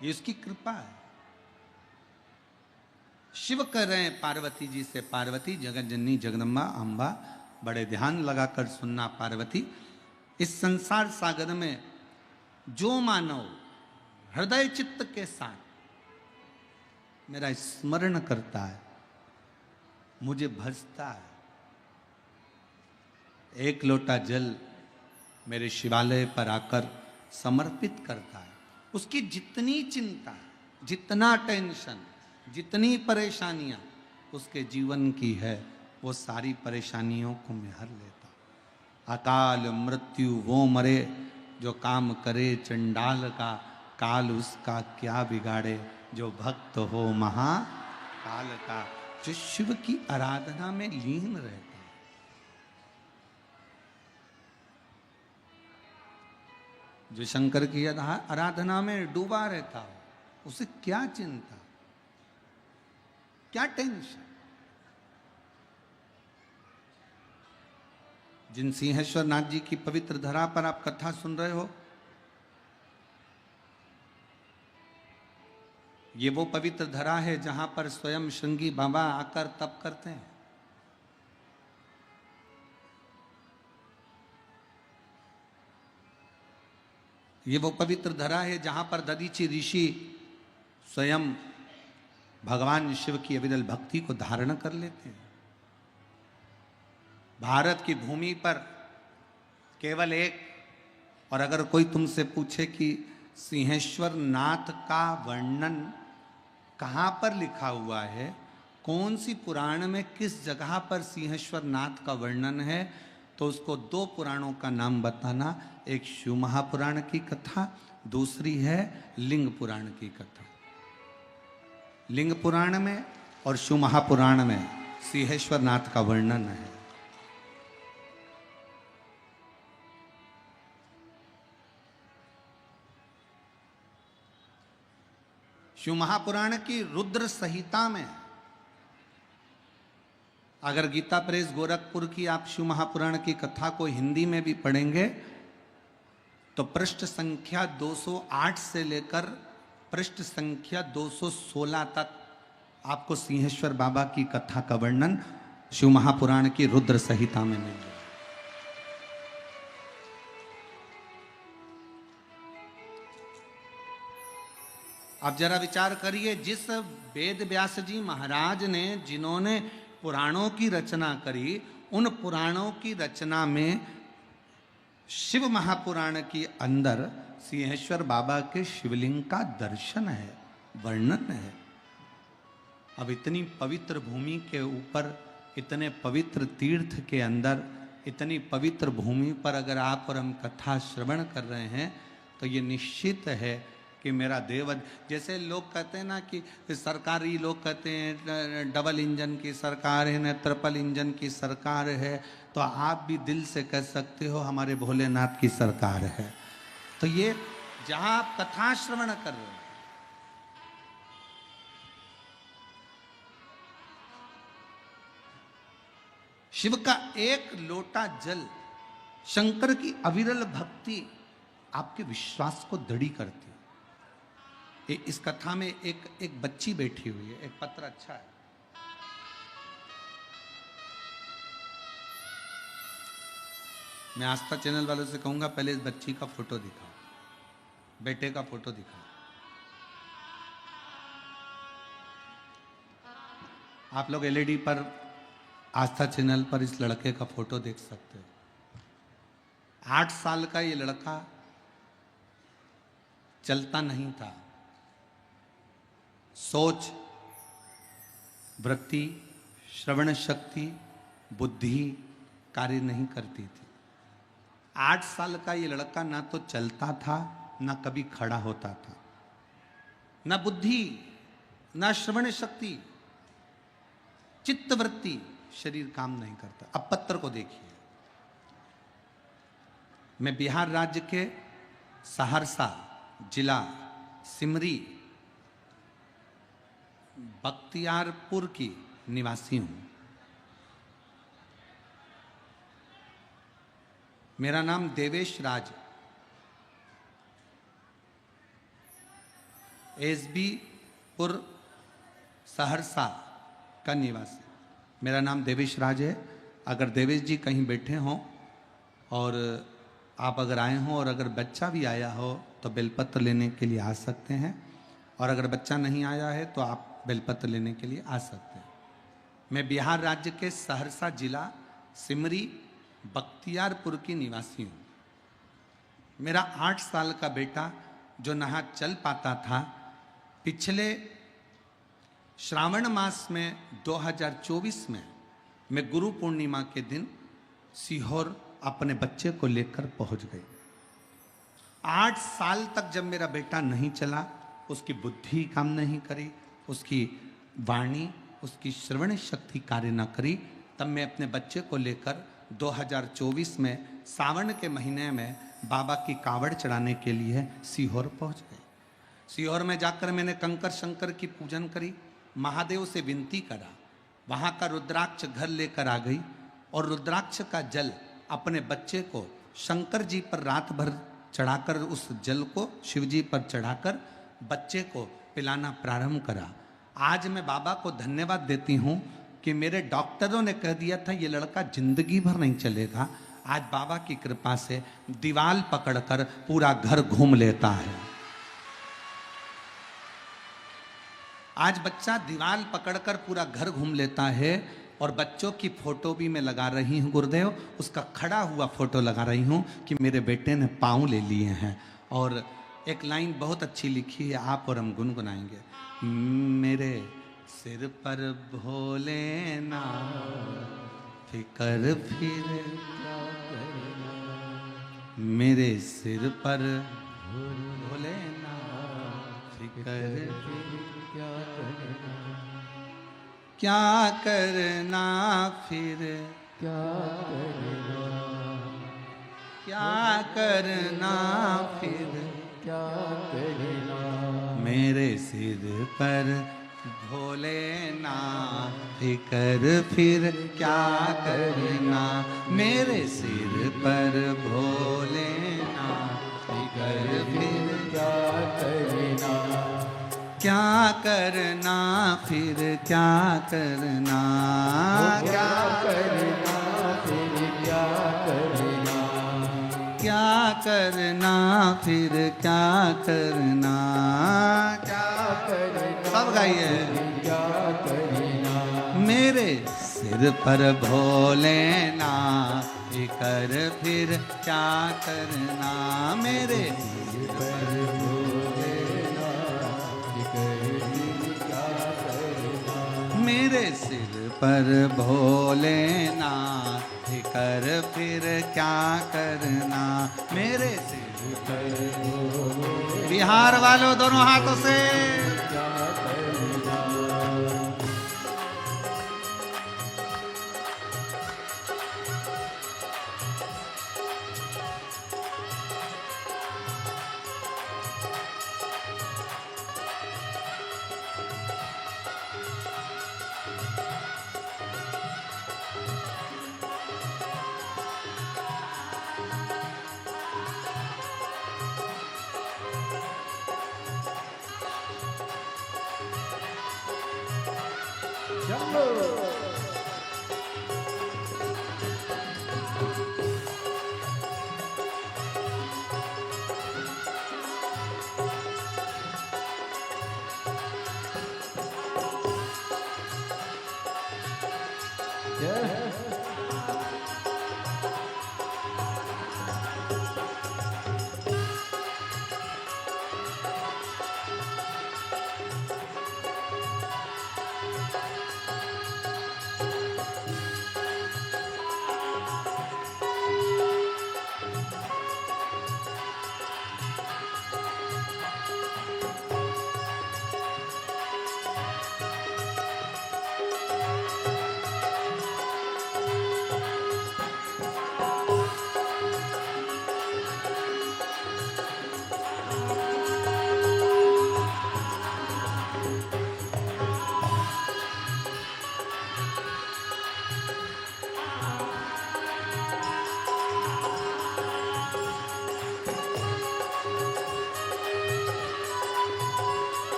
ये उसकी कृपा है। शिव कह रहे हैं पार्वती जी से, पार्वती जगत जननी जगदम्बा अम्बा, बड़े ध्यान लगाकर सुनना पार्वती, इस संसार सागर में जो मानव हृदय चित्त के साथ मेरा स्मरण करता है, मुझे भजता है, एक लोटा जल मेरे शिवालय पर आकर समर्पित करता है, उसकी जितनी चिंता, जितना टेंशन, जितनी परेशानियां उसके जीवन की है, वो सारी परेशानियों को मैं हर लेता हूं। अकाल मृत्यु वो मरे जो काम करे चंडाल का, काल उसका क्या बिगाड़े जो भक्त हो महाकाल का। जो शिव की आराधना में लीन रहता है, जो शंकर की आराधना में डूबा रहता हो, उसे क्या चिंता, क्या टेंशन। जिन सिंहेश्वर नाथ जी की पवित्र धरा पर आप कथा सुन रहे हो, ये वो पवित्र धरा है जहां पर स्वयं श्रृंगी बाबा आकर तप करते हैं। ये वो पवित्र धरा है जहां पर दधीचि ऋषि स्वयं भगवान शिव की अविरल भक्ति को धारण कर लेते हैं। भारत की भूमि पर केवल एक, और अगर कोई तुमसे पूछे कि सिंहेश्वर नाथ का वर्णन कहाँ पर लिखा हुआ है, कौन सी पुराण में किस जगह पर सिंहेश्वर नाथ का वर्णन है, तो उसको दो पुराणों का नाम बताना। एक शिव महापुराण की कथा, दूसरी है लिंग पुराण की कथा। लिंग पुराण में और शिव महापुराण में सिंहेश्वर नाथ का वर्णन है। शिव महापुराण की रुद्र संहिता में, अगर गीता प्रेस गोरखपुर की आप शिव महापुराण की कथा को हिंदी में भी पढ़ेंगे तो पृष्ठ संख्या 208 से लेकर पृष्ठ संख्या 216 तक आपको सिंहेश्वर बाबा की कथा का वर्णन शिव महापुराण की रुद्र संहिता में मिल जाएगा। अब जरा विचार करिए, जिस वेद व्यास जी महाराज ने, जिन्होंने पुराणों की रचना करी, उन पुराणों की रचना में शिव महापुराण के अंदर सिंहेश्वर बाबा के शिवलिंग का दर्शन है, वर्णन है। अब इतनी पवित्र भूमि के ऊपर, इतने पवित्र तीर्थ के अंदर, इतनी पवित्र भूमि पर अगर आप और हम कथा श्रवण कर रहे हैं तो ये निश्चित है कि मेरा देव, जैसे लोग कहते हैं ना कि सरकारी लोग कहते हैं डबल इंजन की सरकार है न ट्रिपल इंजन की सरकार है, तो आप भी दिल से कह सकते हो हमारे भोलेनाथ की सरकार है। तो ये जहां आप कथा श्रवण कर रहे हो, शिव का एक लोटा जल, शंकर की अविरल भक्ति आपके विश्वास को दृढ़ करती है। इस कथा में एक बच्ची बैठी हुई है, एक पत्र अच्छा है, मैं आस्था चैनल वालों से कहूंगा पहले इस बच्ची का फोटो दिखाओ, बेटे का फोटो दिखाओ। आप लोग एलईडी पर आस्था चैनल पर इस लड़के का फोटो देख सकते हो। 8 साल का ये लड़का चलता नहीं था, सोच, वृत्ति, श्रवण शक्ति, बुद्धि कार्य नहीं करती थी। 8 साल का ये लड़का ना तो चलता था, ना कभी खड़ा होता था, ना बुद्धि, ना श्रवण शक्ति, चित्तवृत्ति, शरीर काम नहीं करता। अब पत्र को देखिए। मैं बिहार राज्य के सहरसा जिला सिमरी बख्तियारपुर की निवासी हूं। मेरा नाम देवेश राज, एसबी पुर सहरसा का निवासी। मेरा नाम देवेश राज है। अगर देवेश जी कहीं बैठे हों और आप अगर आए हों और अगर बच्चा भी आया हो तो बेलपत्र लेने के लिए आ सकते हैं, और अगर बच्चा नहीं आया है तो आप बेलपत्र लेने के लिए आ सकते हैं। मैं बिहार राज्य के सहरसा जिला सिमरी बख्तियारपुर की निवासी हूँ। मेरा 8 साल का बेटा जो ना चल पाता था, पिछले श्रावण मास में 2024 में मैं गुरु पूर्णिमा के दिन सीहोर अपने बच्चे को लेकर पहुंच गई। 8 साल तक जब मेरा बेटा नहीं चला, उसकी बुद्धि काम नहीं करी, उसकी वाणी, उसकी श्रवण शक्ति कार्य न करी, तब मैं अपने बच्चे को लेकर 2024 में सावन के महीने में बाबा की कावड़ चढ़ाने के लिए सीहोर पहुंच गए। सीहोर में जाकर मैंने कंकर शंकर की पूजन करी, महादेव से विनती करा, वहाँ का रुद्राक्ष घर लेकर आ गई और रुद्राक्ष का जल अपने बच्चे को शंकर जी पर रात भर चढ़ाकर, उस जल को शिव जी पर चढ़ाकर बच्चे को पिलाना प्रारंभ करा। आज मैं बाबा को धन्यवाद देती हूँ कि मेरे डॉक्टरों ने कह दिया था ये लड़का जिंदगी भर नहीं चलेगा। आज बाबा की कृपा से दीवाल पकड़कर पूरा घर घूम लेता है। आज बच्चा दीवाल पकड़कर पूरा घर घूम लेता है। और बच्चों की फोटो भी मैं लगा रही हूँ गुरुदेव, उसका खड़ा हुआ फोटो लगा रही हूँ कि मेरे बेटे ने पाँव ले लिए हैं। और एक लाइन बहुत अच्छी लिखी है, आप और हम गुनगुनाएंगे। मेरे सिर पर भोलेना फिकर फिर, मेरे सिर पर भोलेना फिकर फिर, क्या करना फिर, क्या करना, क्या करना फिर, क्या करना, मेरे सिर पर भोलेना फिकर फिर, क्या करना, मेरे सिर पर भोलेना फिकर फिर, क्या करना, क्या करना फिर, क्या करना, क्या करना फिर, क्या करना, क्या करना फिर, क्या करना, क्या करना, सब गाइए। क्या करना, मेरे सिर पर भोलेना फिकर फिर, क्या करना, मेरे सिर पर भोलेना फिकर फिर, क्या करना, मेरे सिर पर भोलेना फिकर फिर, क्या करना, मेरे सिर पर। बिहार वालों दोनों हाथों से क्या करना, शंभो।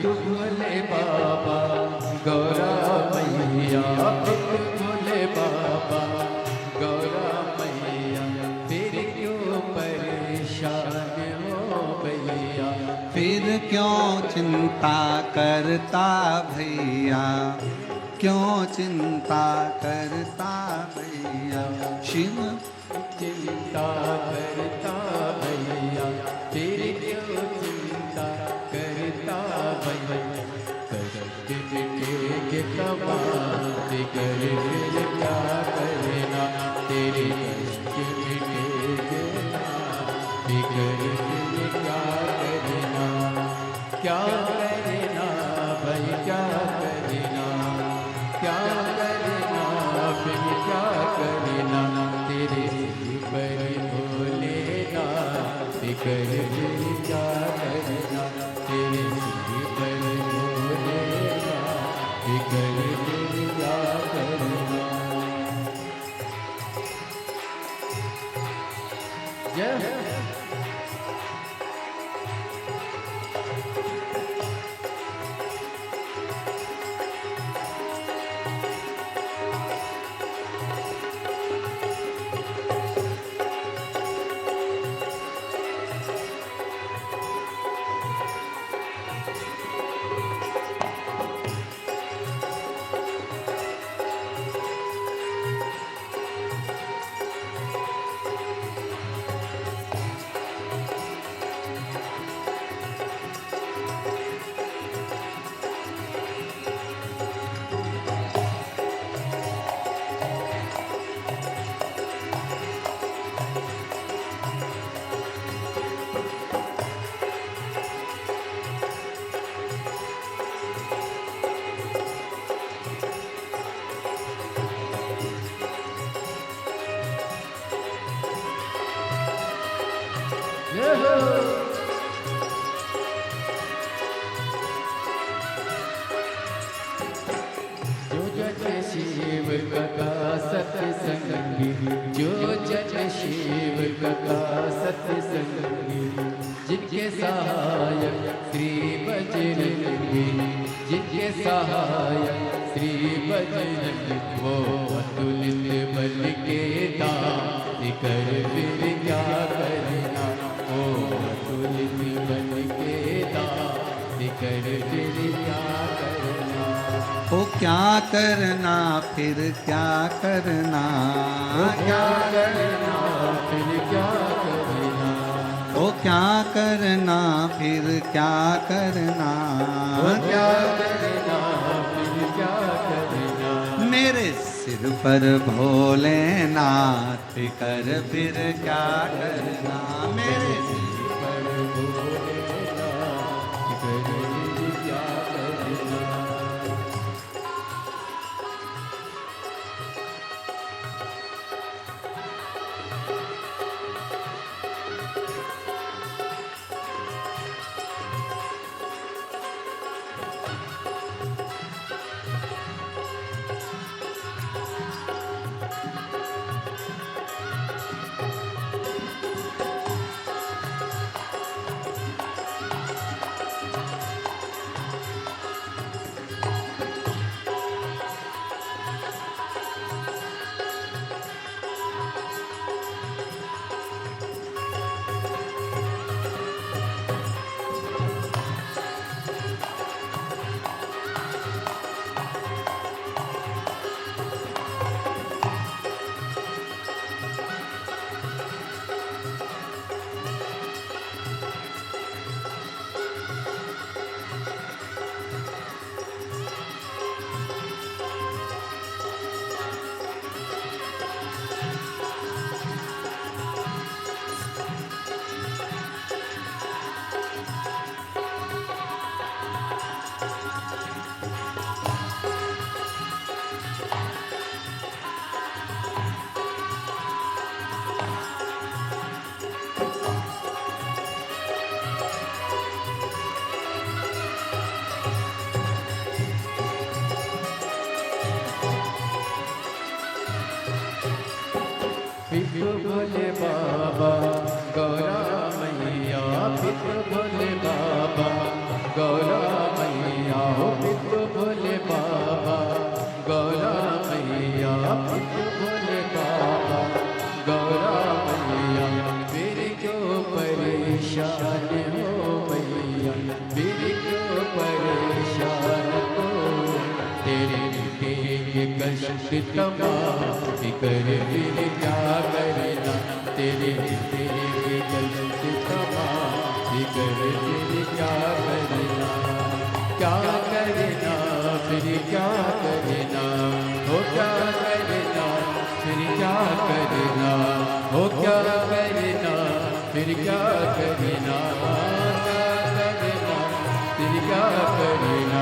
पितु भोले बाबा गौरा मैया, पितु भोले बाबा गौरा मैया, फिर क्यों परेशान हो भैया, फिर क्यों चिंता करता भैया, क्यों चिंता करता भैया। शिव चिंता करता भैया, फिर क्यों चिंता करता भैया, कष्ट मिटेगे कमाल कर फिर क्या करना, तेरे कष्ट मिटेगे फिकर फिर क्या करना, क्या करना भाई क्या करना, क्या करना फिर क्या करना, तेरे सिर पर भोलेना, फिकर फिर क्या करना, तेरे सिर पर भोलेना, फिकर फिर क्या करना। जय जो जन शिव का सत्संगी, जो जन शिव का सत्संगी, जिनके सहायक श्री बजरंगी, जिनके सहायक श्री बजरंगी, वो अतुलित बल के दान कर फिर क्या करना, वो अतुलित बल के दान कर फिर क्या करना, ओ क्या करना फिर क्या करना, क्या करना फिर क्या करना, ओ क्या करना फिर क्या करना, क्या करना फिर क्या करना, मेरे सिर पर भोलेनाथ फिकर फिर क्या करना, मेरे सिर पर भोलेनाथ फिकर फिर क्या करना। पितु भोले बाबा गौरा मैया, पितु भोले बाबा गौरा मैया, क्षमा फिकर फिर क्या करना, तेरे तेरे गलती क्षमा फिकर फिर क्या करना, क्या करना फिर क्या करना, हो क्या करना फिर क्या करना, हो क्या करना फिर क्या करना, क्या करना फिर क्या करना,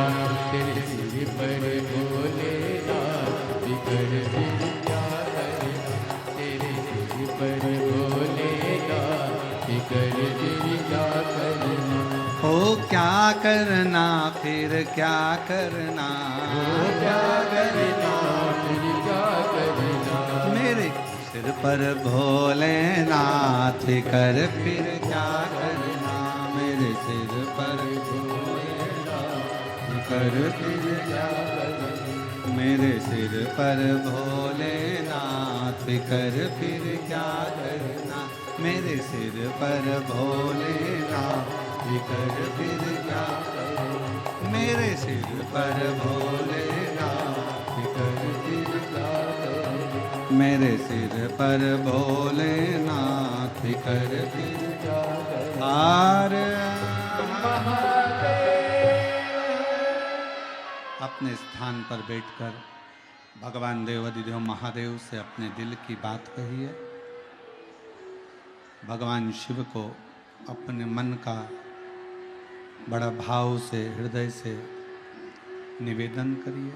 तेरे सिर पर भोलेनाथ फिकर फिर क्या करना, तेरे सिर पर भोलेनाथ फिकर फिर क्या करना, हो क्या करना फिर क्या करना, हो क्या करना फिर क्या करना, मेरे सिर पर भोलेनाथ कर फिर क्या करना, मेरे सिर पर भोलेनाथ कर फिर क्या करना, मेरे सिर पर भोलेनाथ कर फिर क्या करना, मेरे सिर पर भोलेनाथ कर फिर क्या करना, मेरे सिर पर भोलेनाथ कर फिर क्या करना, मेरे सिर पर भोलेनाथ कर फिर क्या करना। अपने स्थान पर बैठकर भगवान देवाधिदेव महादेव से अपने दिल की बात कहिए। भगवान शिव को अपने मन का बड़ा भाव से हृदय से निवेदन करिए।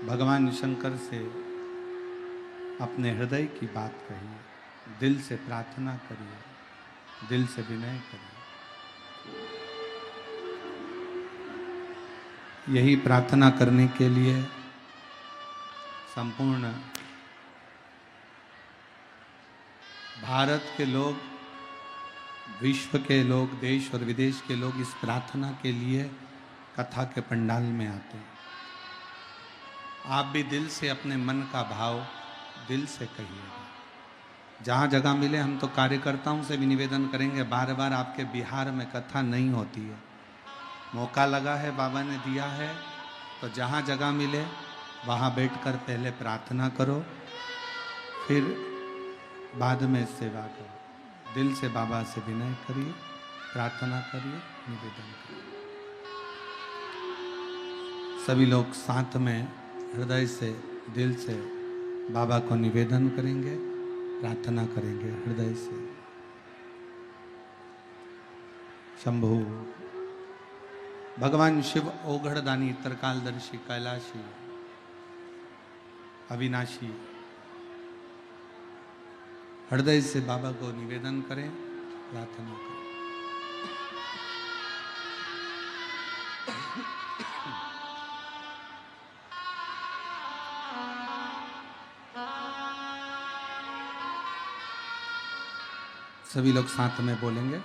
भगवान शंकर से अपने हृदय की बात कहिए, दिल से प्रार्थना करिए, दिल से विनय करिए। यही प्रार्थना करने के लिए संपूर्ण भारत के लोग, विश्व के लोग, देश और विदेश के लोग इस प्रार्थना के लिए कथा के पंडाल में आते हैं। आप भी दिल से अपने मन का भाव दिल से कहिएगा। जहाँ जगह मिले हम तो कार्यकर्ताओं से भी निवेदन करेंगे, बार बार आपके बिहार में कथा नहीं होती है, मौका लगा है, बाबा ने दिया है, तो जहाँ जगह मिले वहाँ बैठकर पहले प्रार्थना करो, फिर बाद में सेवा करो। दिल से बाबा से विनय करिए, प्रार्थना करिए, निवेदन करिए। सभी लोग साथ में हृदय से, दिल से बाबा को निवेदन करेंगे, प्रार्थना करेंगे हृदय से। शंभु भगवान शिव ओघड़दानी, त्रिकालदर्शी, कैलाशी, अविनाशी, हृदय से बाबा को निवेदन करें, प्रार्थना करें। सभी लोग साथ में बोलेंगे।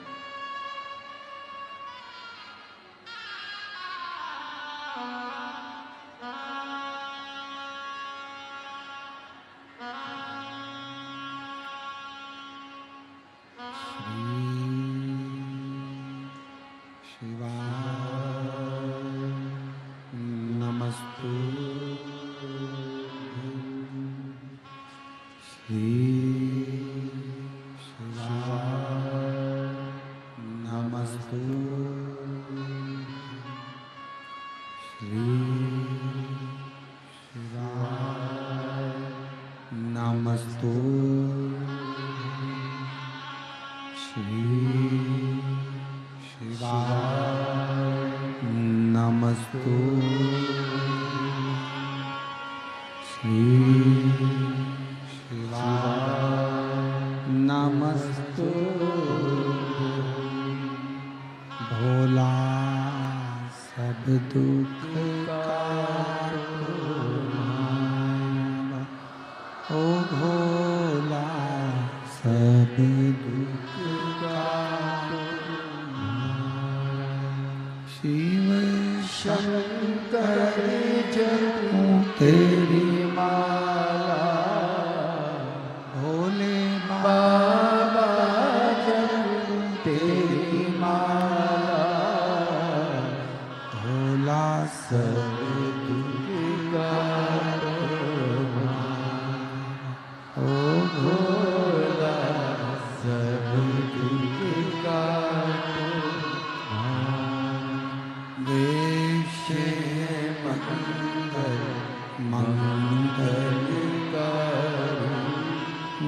मंगलकारी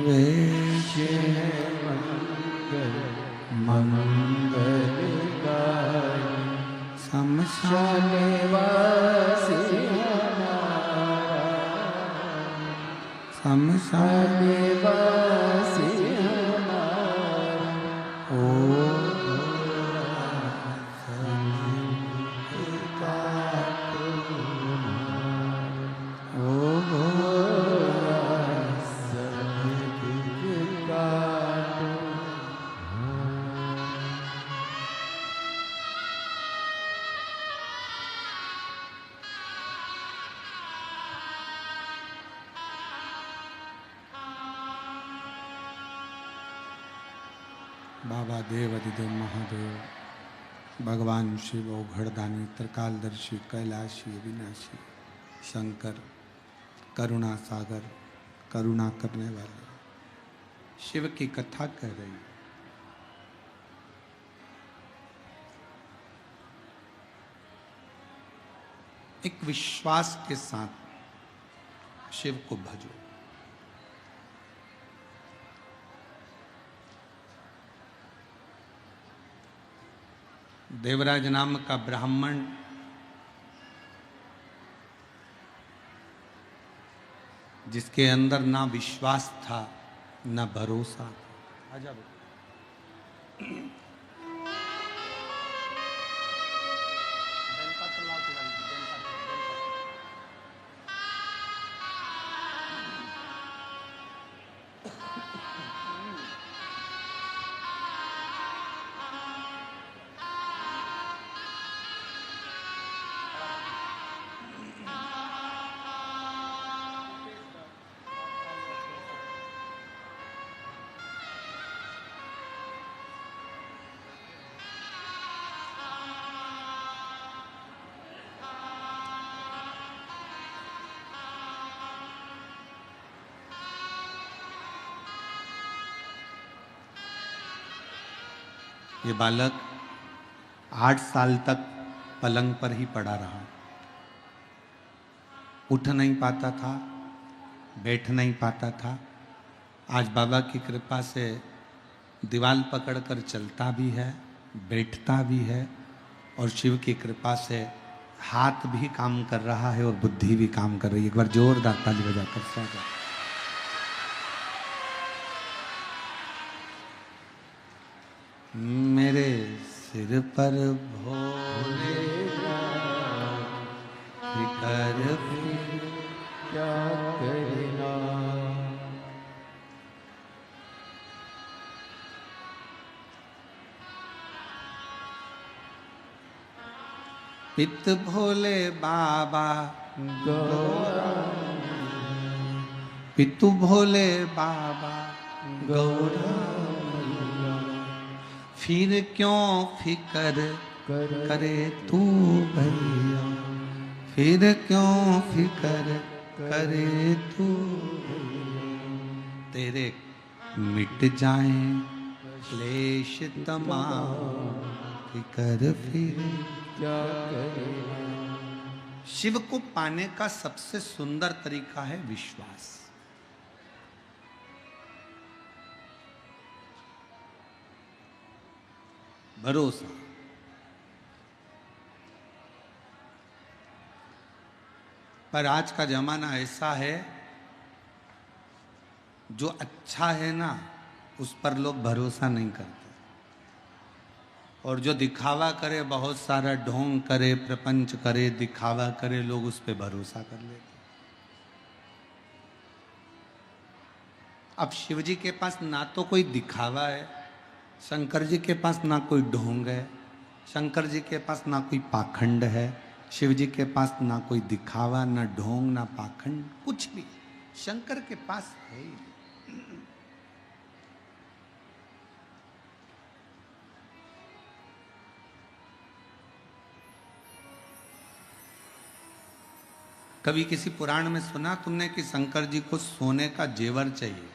वेश है मंगल मंगलकारी शमशान शानवासी हमारा शमशान शानवासी हमारा ओ ओ बाबा देव अधिदेव महादेव भगवान शिव औघड़दानी त्रिकालदर्शी कैलाशी विनाशी शंकर करुणा सागर करुणा करने वाले शिव की कथा कह रही है। एक विश्वास के साथ शिव को भजो। देवराज नाम का ब्राह्मण जिसके अंदर ना विश्वास था ना भरोसा था। आजा बेटा। ये बालक 8 साल तक पलंग पर ही पड़ा रहा, उठ नहीं पाता था, बैठ नहीं पाता था। आज बाबा की कृपा से दीवार पकड़कर चलता भी है, बैठता भी है और शिव की कृपा से हाथ भी काम कर रहा है और बुद्धि भी काम कर रही है। एक बार जोरदार ताली बजाकर स्वागत। मेरे सिर पर भोले फिकर फिर क्या करना पित भोले बाबा गौरा पितु भोले बाबा गौरा फिर क्यों फिकर करे तू भैया, फिर क्यों फिकर करे तू, तेरे मिट जाए क्लेश तमाम, फिकर फिर क्या करना। शिव को पाने का सबसे सुंदर तरीका है विश्वास। भरोसा। पर आज का जमाना ऐसा है, जो अच्छा है ना उस पर लोग भरोसा नहीं करते, और जो दिखावा करे, बहुत सारा ढोंग करे, प्रपंच करे, दिखावा करे, लोग उस पर भरोसा कर लेते। अब शिव जी के पास ना तो कोई दिखावा है, शंकर जी के पास ना कोई ढोंग है, शंकर जी के पास ना कोई पाखंड है, शिव जी के पास ना कोई दिखावा, ना ढोंग, ना पाखंड, कुछ भी शंकर के पास है ही। कभी किसी पुराण में सुना तुमने कि शंकर जी को सोने का जेवर चाहिए?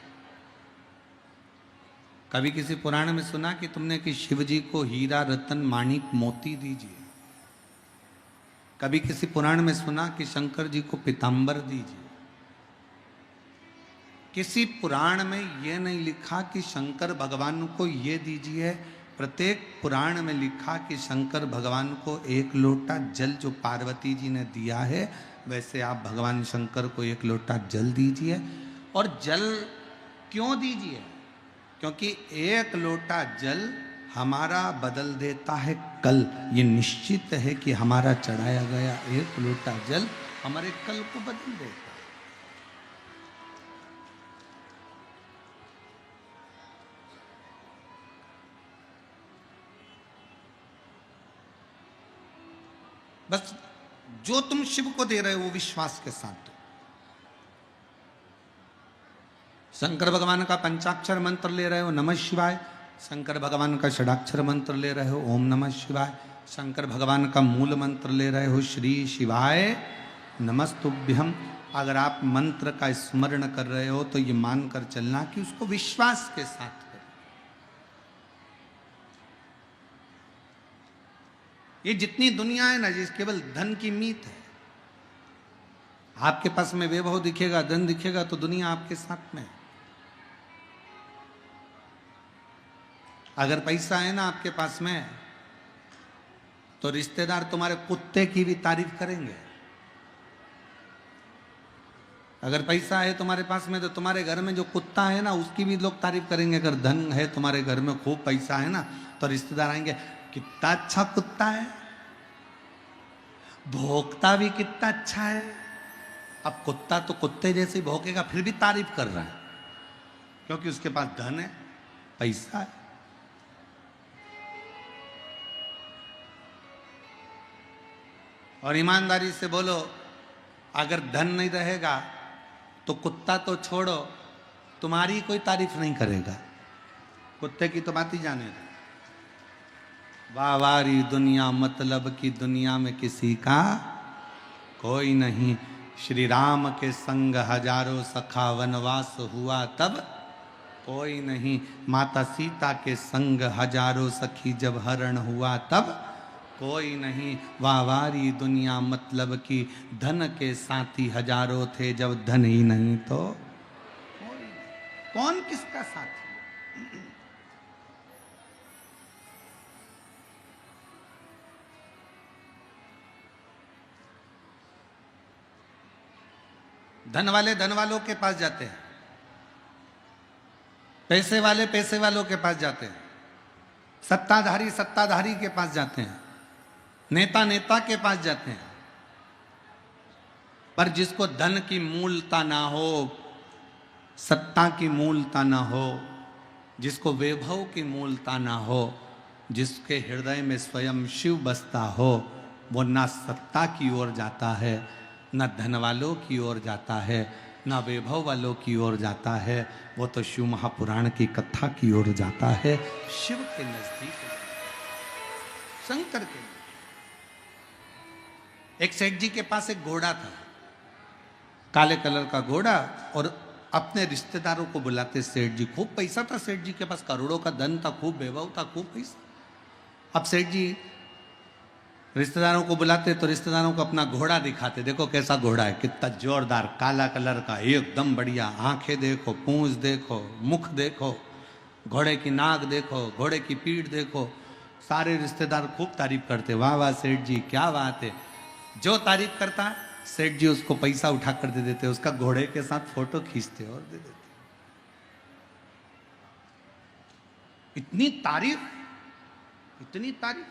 कभी किसी पुराण में सुना कि तुमने कि शिव जी को हीरा रतन माणिक मोती दीजिए? कभी किसी पुराण में सुना कि शंकर जी को पीतांबर दीजिए? किसी पुराण में ये नहीं लिखा कि शंकर भगवान को ये दीजिए। प्रत्येक पुराण में लिखा कि शंकर भगवान को एक लोटा जल जो पार्वती जी ने दिया है, वैसे आप भगवान शंकर को एक लोटा जल दीजिए। और जल क्यों दीजिए? क्योंकि एक लोटा जल हमारा बदल देता है कल। ये निश्चित है कि हमारा चढ़ाया गया एक लोटा जल हमारे कल को बदल देता है। बस जो तुम शिव को दे रहे हो वो विश्वास के साथ दो। शंकर भगवान का पंचाक्षर मंत्र ले रहे हो नमः शिवाय, शंकर भगवान का षडाक्षर मंत्र ले रहे हो ओम नमः शिवाय, शंकर भगवान का मूल मंत्र ले रहे हो श्री शिवाय नमस्तुभ्यम। अगर आप मंत्र का स्मरण कर रहे हो तो ये मानकर चलना कि उसको विश्वास के साथ करो। ये जितनी दुनिया है ना, जिस केवल धन की मीत है। आपके पास में वैभव दिखेगा, धन दिखेगा तो दुनिया आपके साथ में है। अगर पैसा है ना आपके पास में तो रिश्तेदार तुम्हारे कुत्ते की भी तारीफ करेंगे। अगर पैसा है तुम्हारे पास में तो तुम्हारे घर में जो कुत्ता है ना उसकी भी लोग तारीफ करेंगे। अगर धन है तुम्हारे घर में, खूब पैसा है ना, तो रिश्तेदार आएंगे, कितना अच्छा कुत्ता है, भौंकता भी कितना अच्छा है। अब कुत्ता तो कुत्ते जैसे भौंकेगा फिर भी तारीफ कर रहा है, क्योंकि उसके पास धन है, पैसा है। और ईमानदारी से बोलो, अगर धन नहीं रहेगा तो कुत्ता तो छोड़ो, तुम्हारी कोई तारीफ नहीं करेगा। कुत्ते की तो बात ही जाने दो। वाहवारी दुनिया मतलब की दुनिया में किसी का कोई नहीं। श्री राम के संग हजारों सखा वनवास हुआ तब कोई नहीं। माता सीता के संग हजारों सखी जब हरण हुआ तब कोई नहीं। वाहवारी दुनिया मतलब की धन के साथी हजारों थे, जब धन ही नहीं तो कोई नहीं। कौन किसका साथी? धन वाले धन वालों के पास जाते हैं, पैसे वाले पैसे वालों के पास जाते हैं, सत्ताधारी सत्ताधारी के पास जाते हैं, नेता नेता के पास जाते हैं। पर जिसको धन की मूलता ना हो, सत्ता की मूलता ना हो, जिसको वैभव की मूलता ना हो, जिसके हृदय में स्वयं शिव बसता हो, वो ना सत्ता की ओर जाता है, न धन वालों की ओर जाता है, न वैभव वालों की ओर जाता है। वो तो शिव महापुराण की कथा की ओर जाता है, शिव के नजदीक, शंकर के। एक सेठ जी के पास एक घोड़ा था, काले कलर का घोड़ा, और अपने रिश्तेदारों को बुलाते सेठ जी। खूब पैसा था सेठ जी के पास, करोड़ों का धन था, खूब वैभव था, खूब पैसा। अब सेठ जी रिश्तेदारों को बुलाते तो रिश्तेदारों को अपना घोड़ा दिखाते, देखो कैसा घोड़ा है, कितना जोरदार, काला कलर का, एकदम बढ़िया, आंखें देखो, पूंछ देखो, मुख देखो, घोड़े की नाक देखो, घोड़े की पीठ देखो। सारे रिश्तेदार खूब तारीफ करते, वाह वाह सेठ जी क्या बात है। जो तारीफ करता सेठ जी उसको पैसा उठा कर दे देते, उसका घोड़े के साथ फोटो खींचते और दे देते। इतनी तारीफ, इतनी तारीफ।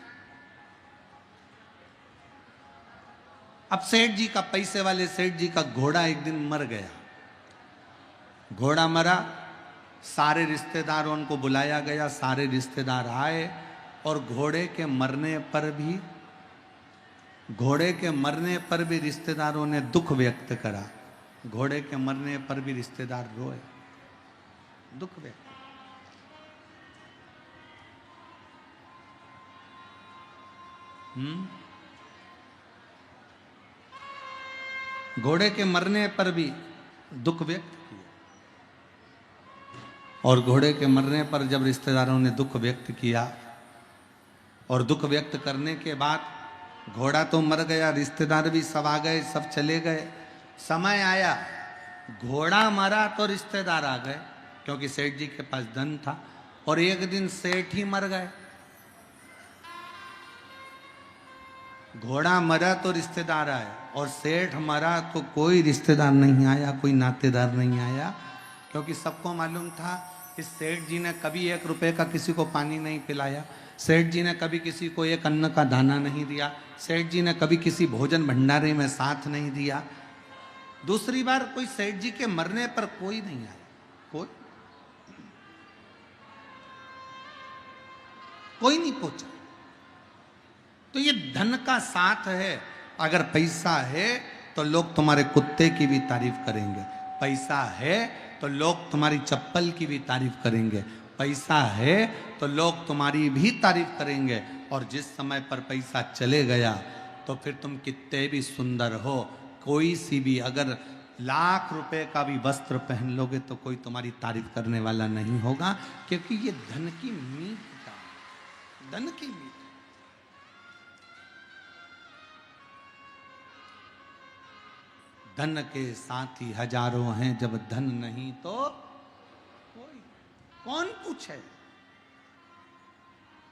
अब सेठ जी का, पैसे वाले सेठ जी का घोड़ा एक दिन मर गया। घोड़ा मरा, सारे रिश्तेदारों को बुलाया गया, सारे रिश्तेदार आए, और घोड़े के मरने पर भी रिश्तेदारों ने दुख व्यक्त करा। घोड़े के मरने पर भी रिश्तेदार रोए, दुख व्यक्त। घोड़े के मरने पर भी दुख व्यक्त किया, और घोड़े के मरने पर जब रिश्तेदारों ने दुख व्यक्त किया, और दुख व्यक्त करने के बाद घोड़ा तो मर गया, रिश्तेदार भी सब आ गए, सब चले गए। समय आया, घोड़ा मरा तो रिश्तेदार आ गए, क्योंकि सेठ जी के पास धन था, और एक दिन सेठ ही मर गए। घोड़ा मरा तो रिश्तेदार आए, और सेठ मरा तो कोई रिश्तेदार नहीं आया, कोई नातेदार नहीं आया, क्योंकि सबको मालूम था कि सेठ जी ने कभी 1 रुपए का किसी को पानी नहीं पिलाया, सेठ जी ने कभी किसी को एक अन्न का दाना नहीं दिया, सेठ जी ने कभी किसी भोजन भंडारे में साथ नहीं दिया। दूसरी बार कोई सेठ जी के मरने पर कोई नहीं आया, कोई नहीं पहुंचा। तो ये धन का साथ है। अगर पैसा है तो लोग तुम्हारे कुत्ते की भी तारीफ करेंगे, पैसा है तो लोग तुम्हारी चप्पल की भी तारीफ करेंगे, पैसा है तो लोग तुम्हारी भी तारीफ करेंगे। और जिस समय पर पैसा चले गया तो फिर तुम कितने भी सुंदर हो, कोई सी भी अगर 1,00,000 रुपए का भी वस्त्र पहन लोगे तो कोई तुम्हारी तारीफ करने वाला नहीं होगा, क्योंकि ये धन की मीत का, धन की मीत। धन के साथी हजारों हैं, जब धन नहीं तो कोई। कौन पूछे,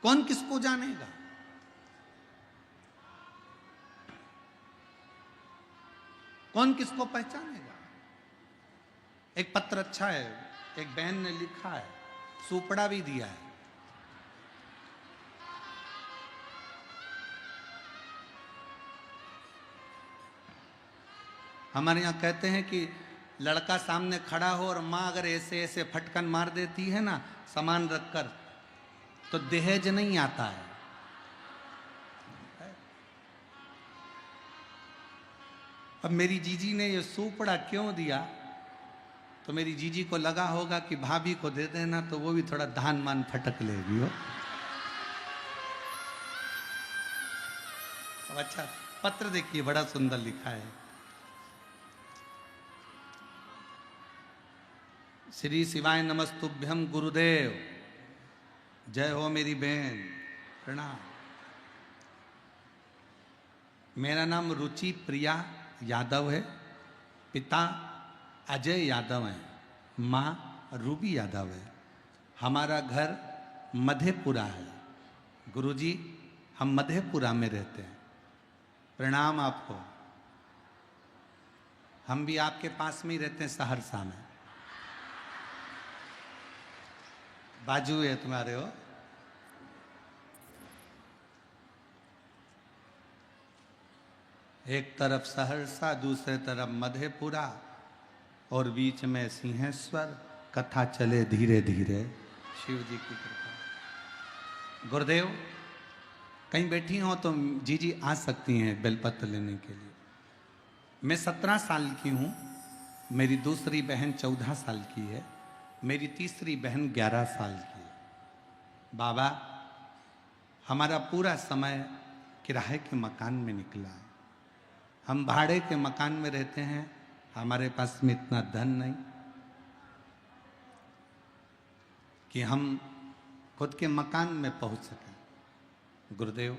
कौन किसको जानेगा? कौन किसको पहचानेगा? एक पत्र अच्छा है, एक बहन ने लिखा है, सुपड़ा भी दिया है। हमारे यहाँ कहते हैं कि लड़का सामने खड़ा हो और माँ अगर ऐसे ऐसे फटकन मार देती है ना सामान रखकर, तो दहेज नहीं आता है। अब मेरी जीजी ने ये सुपड़ा क्यों दिया, तो मेरी जीजी को लगा होगा कि भाभी को दे देना तो वो भी थोड़ा धान मान फटक लेगी हो। अब अच्छा पत्र देखिए, बड़ा सुंदर लिखा है। श्री शिवाय नमस्तुभ्यम गुरुदेव, जय हो मेरी बहन, प्रणाम। मेरा नाम रुचि प्रिया यादव है, पिता अजय यादव है, माँ रूबी यादव है। हमारा घर मधेपुरा है। गुरुजी हम मधेपुरा में रहते हैं। प्रणाम आपको। हम भी आपके पास में ही रहते हैं, सहरसा में, बाजू है तुम्हारे हो। एक तरफ सहरसा, दूसरे तरफ मधेपुरा, और बीच में सिंहेश्वर। कथा चले धीरे धीरे, शिव जी की कृपा। गुरुदेव कहीं बैठी हो तो जीजी आ सकती हैं बेलपत्र लेने के लिए। मैं 17 साल की हूँ, मेरी दूसरी बहन 14 साल की है, मेरी तीसरी बहन 11 साल की है। बाबा हमारा पूरा समय किराए के मकान में निकला है। हम भाड़े के मकान में रहते हैं, हमारे पास में इतना धन नहीं कि हम खुद के मकान में पहुंच सकें। गुरुदेव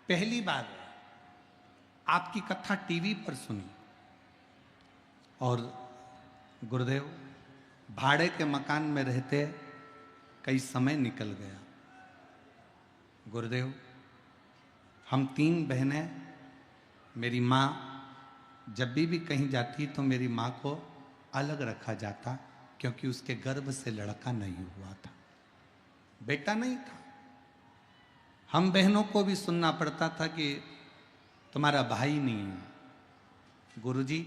पहली बार आपकी कथा टीवी पर सुनी, और गुरुदेव भाड़े के मकान में रहते कई समय निकल गया। गुरुदेव हम 3 बहनें, मेरी माँ जब भी कहीं जाती तो मेरी माँ को अलग रखा जाता, क्योंकि उसके गर्भ से लड़का नहीं हुआ था, बेटा नहीं था। हम बहनों को भी सुनना पड़ता था कि तुम्हारा भाई नहीं है। गुरुजी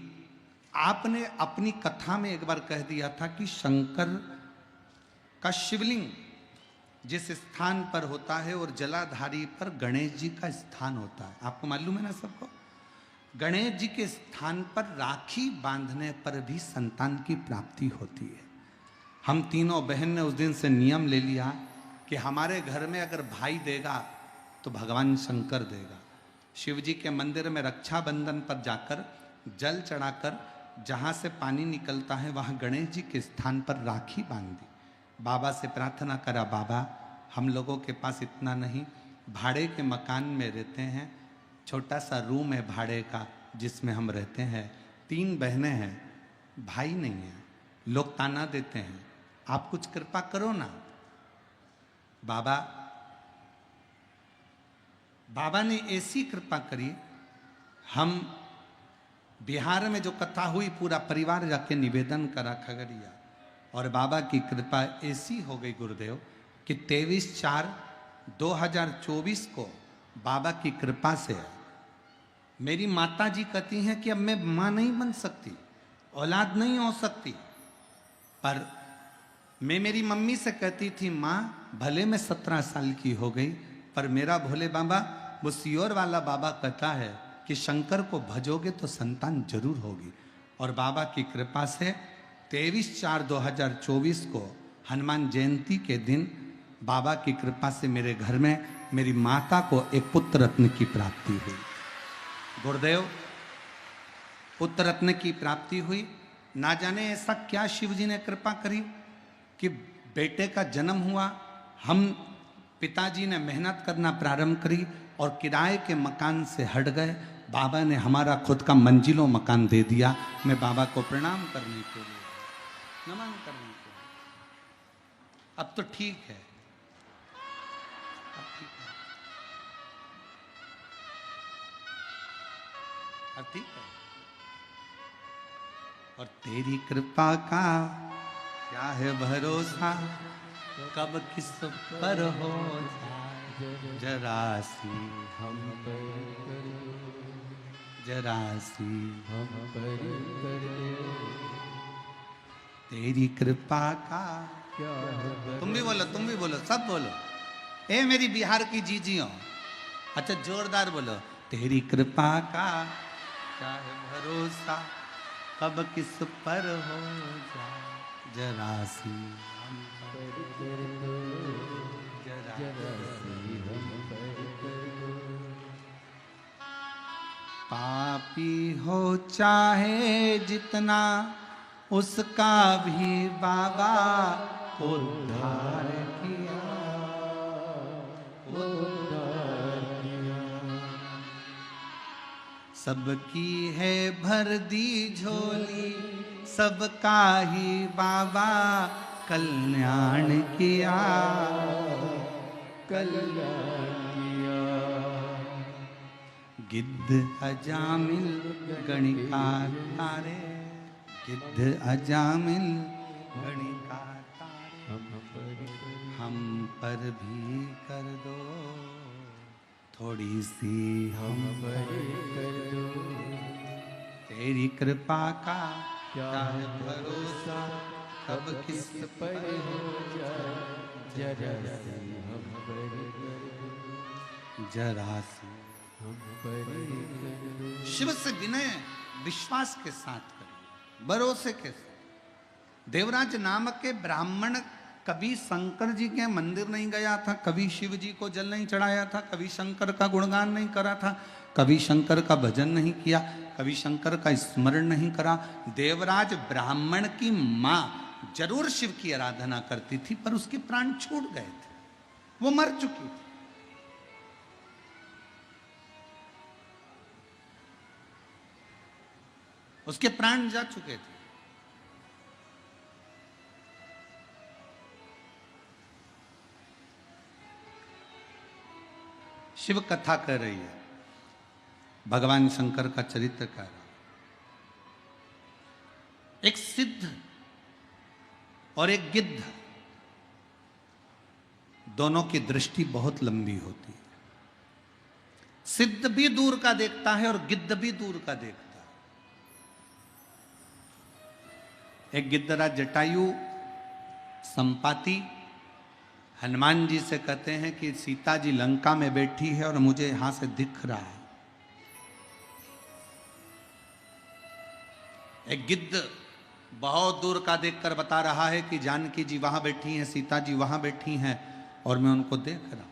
आपने अपनी कथा में एक बार कह दिया था कि शंकर का शिवलिंग जिस स्थान पर होता है और जलाधारी पर गणेश जी का स्थान होता है, आपको मालूम है ना सबको। गणेश जी के स्थान पर राखी बांधने पर भी संतान की प्राप्ति होती है। हम तीनों बहन ने उस दिन से नियम ले लिया कि हमारे घर में अगर भाई देगा तो भगवान शंकर देगा। शिव जी के मंदिर में रक्षाबंधन पर जाकर जल चढ़ाकर जहाँ से पानी निकलता है वहाँ गणेश जी के स्थान पर राखी बांधी। बाबा से प्रार्थना करा, बाबा हम लोगों के पास इतना नहीं, भाड़े के मकान में रहते हैं, छोटा सा रूम है भाड़े का जिसमें हम रहते हैं, 3 बहनें हैं, भाई नहीं है। लोग ताना देते हैं, आप कुछ कृपा करो ना। बाबा ने ऐसी कृपा करी, हम बिहार में जो कथा हुई पूरा परिवार जाके निवेदन करा खगड़िया, और बाबा की कृपा ऐसी हो गई गुरुदेव कि 23/4/2024 को बाबा की कृपा से मेरी माता जी कहती हैं कि अब मैं माँ नहीं बन सकती, औलाद नहीं हो सकती, पर मैं मेरी मम्मी से कहती थी माँ भले मैं 17 साल की हो गई, पर मेरा भोले बाबा वो सियोर वाला बाबा कहता है कि शंकर को भजोगे तो संतान जरूर होगी। और बाबा की कृपा से 23/4/2024 को हनुमान जयंती के दिन बाबा की कृपा से मेरे घर में मेरी माता को एक पुत्र रत्न की प्राप्ति हुई। गुरुदेव, पुत्र रत्न की प्राप्ति हुई। ना जाने ऐसा क्या शिव जी ने कृपा करी कि बेटे का जन्म हुआ। हम पिताजी ने मेहनत करना प्रारंभ करी और किराए के मकान से हट गए। बाबा ने हमारा खुद का मंजिलों मकान दे दिया। मैं बाबा को प्रणाम करने के लिए, नमन करने के लिए। अब तो ठीक है, अब ठीक है, अब ठीक है। और तेरी कृपा का क्या है भरोसा, कब किस पर हो जरा सी हम पर करो, जरा सी हम पर करो, तेरी कृपा का क्या है तुम भी बोलो, तुम भी बोलो, सब बोलो। ए मेरी बिहार की जीजियों, अच्छा जोरदार बोलो। तेरी कृपा का क्या है भरोसा, कब किस पर हो जरा सी हम पर करो, जरा जरा सी हम पर करो। पापी हो चाहे जितना, उसका भी बाबा उद्धार किया, उद्धार किया, सबकी है भर दी झोली, सबका ही बाबा कल्याण किया, कल्याण किया। गिद्ध अजामिल गणिका तारे, गिद्ध अजामिल गणिका तारे, हम पर भी कर दो थोड़ी सी हम पर कर दो, तेरी कृपा का क्या है भरोसा, कब किस पर हो जाए जरा सी हम पर कर दो, जरा सी। हम पर कर दो। शिव से विनय विश्वास के साथ करिए, भरोसे के साथ। देवराज नामक के ब्राह्मण कभी शंकर जी के मंदिर नहीं गया था, कभी शिव जी को जल नहीं चढ़ाया था, कभी शंकर का गुणगान नहीं करा था, कभी शंकर का भजन नहीं किया, कभी शंकर का स्मरण नहीं करा। देवराज ब्राह्मण की माँ जरूर शिव की आराधना करती थी, पर उसके प्राण छूट गए थे, वो मर चुकी थी। उसके प्राण जा चुके थे। शिव कथा कर रही है, भगवान शंकर का चरित्र कर रहा। एक सिद्ध और एक गिद्ध, दोनों की दृष्टि बहुत लंबी होती है। सिद्ध भी दूर का देखता है और गिद्ध भी दूर का देखता है। एक गिद्धराज जटायु संपाति हनुमान जी से कहते हैं कि सीता जी लंका में बैठी है और मुझे यहां से दिख रहा है। एक गिद्ध बहुत दूर का देखकर बता रहा है कि जानकी जी वहां बैठी हैं, सीता जी वहां बैठी हैं और मैं उनको देख रहा हूं।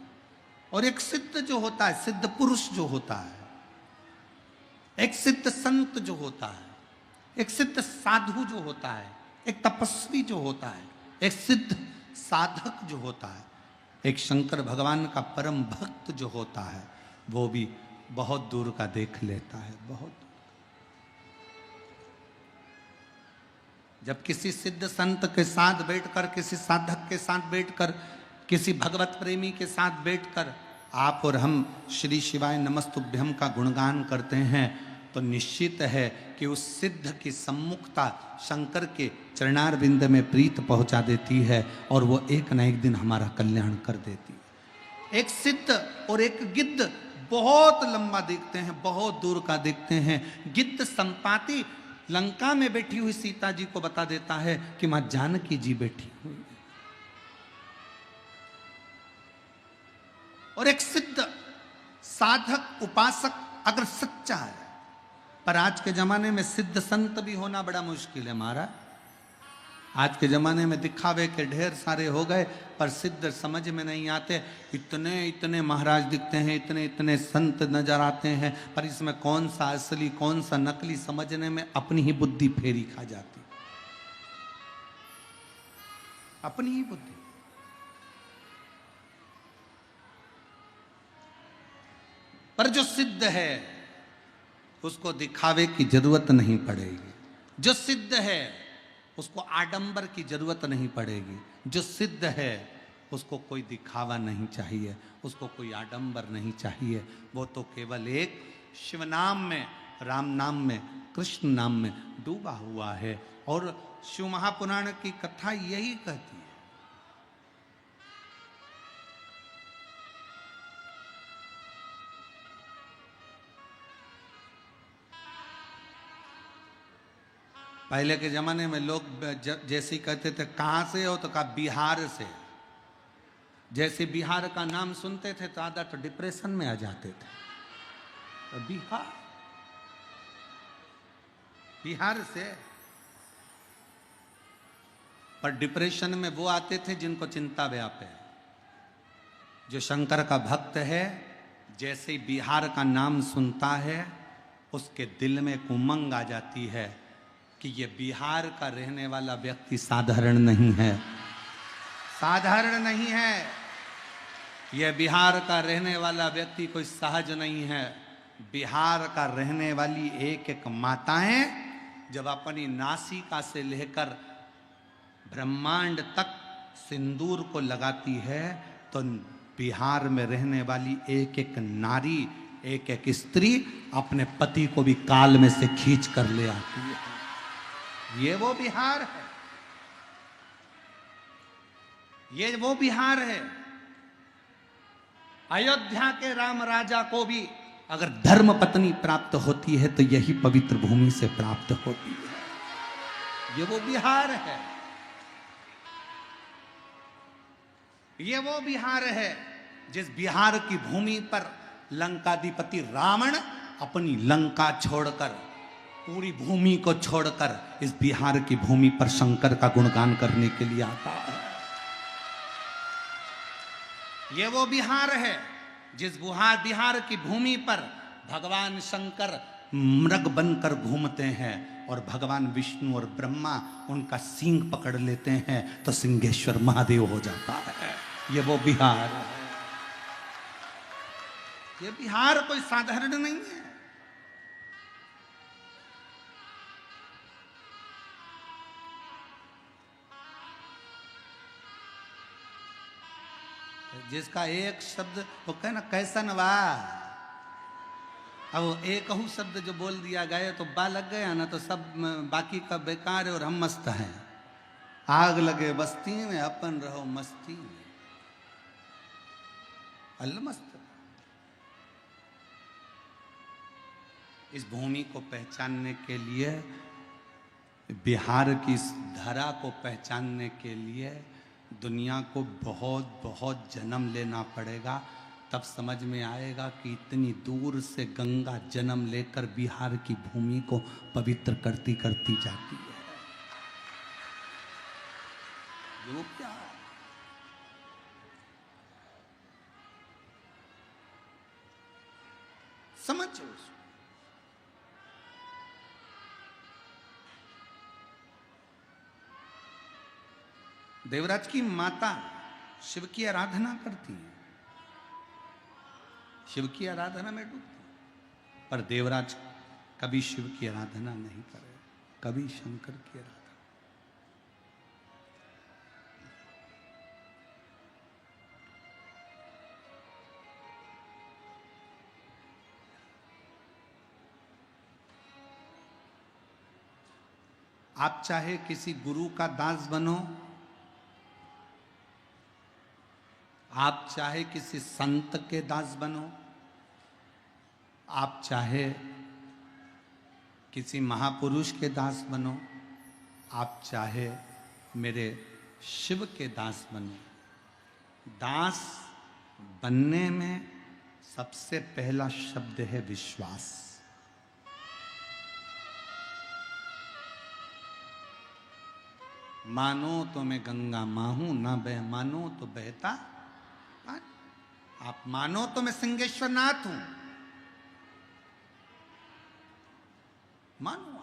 और एक सिद्ध जो होता है, सिद्ध पुरुष जो होता है, एक सिद्ध संत जो होता है, एक सिद्ध साधु जो होता है, एक तपस्वी जो होता है, एक सिद्ध साधक जो होता है, एक शंकर भगवान का परम भक्त जो होता है, वो भी बहुत दूर का देख लेता है, बहुत दूर। जब किसी सिद्ध संत के साथ बैठकर, किसी साधक के साथ बैठकर, किसी भगवत प्रेमी के साथ बैठकर आप और हम श्री शिवाय नमस्तुभ्यम का गुणगान करते हैं, तो निश्चित है कि उस सिद्ध की सम्मुखता शंकर के चरणारविंद में प्रीत पहुंचा देती है और वो एक न एक दिन हमारा कल्याण कर देती है। एक सिद्ध और एक गिद्ध बहुत लंबा दिखते हैं, बहुत दूर का दिखते हैं। गिद्ध संपाति लंका में बैठी हुई सीता जी को बता देता है कि मां जानकी जी बैठी हुई है। और एक सिद्ध साधक उपासक अगर सच्चा है, पर आज के जमाने में सिद्ध संत भी होना बड़ा मुश्किल है महाराज। आज के जमाने में दिखावे के ढेर सारे हो गए, पर सिद्ध समझ में नहीं आते। इतने इतने महाराज दिखते हैं, इतने इतने संत नजर आते हैं, पर इसमें कौन सा असली कौन सा नकली समझने में अपनी ही बुद्धि फेरी खा जाती, अपनी ही बुद्धि। पर जो सिद्ध है उसको दिखावे की जरूरत नहीं पड़ेगी। जो सिद्ध है उसको आडंबर की जरूरत नहीं पड़ेगी। जो सिद्ध है उसको कोई दिखावा नहीं चाहिए, उसको कोई आडंबर नहीं चाहिए। वो तो केवल एक शिव नाम में, राम नाम में, कृष्ण नाम में डूबा हुआ है। और शिव महापुराण की कथा यही कहती है। पहले के जमाने में लोग जैसे कहते थे कहाँ से हो, तो कहा बिहार से। जैसे बिहार का नाम सुनते थे तो आधा तो डिप्रेशन में आ जाते थे। तो बिहार से। पर डिप्रेशन में वो आते थे जिनको चिंता व्याप है। जो शंकर का भक्त है, जैसे ही बिहार का नाम सुनता है उसके दिल में एक उमंग आ जाती है कि ये बिहार का रहने वाला व्यक्ति साधारण नहीं है, साधारण नहीं है। ये बिहार का रहने वाला व्यक्ति कोई सहज नहीं है। बिहार का रहने वाली एक एक माताएं जब अपनी नासिका से लेकर ब्रह्मांड तक सिंदूर को लगाती है, तो बिहार में रहने वाली एक एक नारी, एक एक स्त्री अपने पति को भी काल में से खींच कर ले आती है। ये वो बिहार है, ये वो बिहार है। अयोध्या के राम राजा को भी अगर धर्म पत्नी प्राप्त होती है तो यही पवित्र भूमि से प्राप्त होती है। ये वो बिहार है, ये वो बिहार है जिस बिहार की भूमि पर लंकाधिपति रावण अपनी लंका छोड़कर, पूरी भूमि को छोड़कर इस बिहार की भूमि पर शंकर का गुणगान करने के लिए आता है। ये वो बिहार है जिस बिहार की भूमि पर भगवान शंकर मृग बनकर घूमते हैं और भगवान विष्णु और ब्रह्मा उनका सींग पकड़ लेते हैं तो सिंहेश्वर महादेव हो जाता है। ये वो बिहार है। ये बिहार कोई साधारण नहीं है। जिसका एक शब्द वो कहे ना कैसन वाह, अब एक शब्द जो बोल दिया गया तो बा लग गया ना, तो सब बाकी का बेकार है और हम मस्त हैं। आग लगे बस्ती में अपन रहो मस्ती में, अलमस्त। इस भूमि को पहचानने के लिए, बिहार की इस धरा को पहचानने के लिए दुनिया को बहुत बहुत जन्म लेना पड़ेगा। तब समझ में आएगा कि इतनी दूर से गंगा जन्म लेकर बिहार की भूमि को पवित्र करती करती जाती है। वो क्या है? समझो उसको। देवराज की माता शिव की आराधना करती है, शिव की आराधना में डूबती, पर देवराज कभी शिव की आराधना नहीं करे, कभी शंकर की आराधना। आप चाहे किसी गुरु का दास बनो, आप चाहे किसी संत के दास बनो, आप चाहे किसी महापुरुष के दास बनो, आप चाहे मेरे शिव के दास बनो, दास बनने में सबसे पहला शब्द है विश्वास। मानो तो मैं गंगा मां हूं, ना बह मानो तो बहता पानी। आप मानो तो मैं सिंहेश्वर नाथ हूं, मानो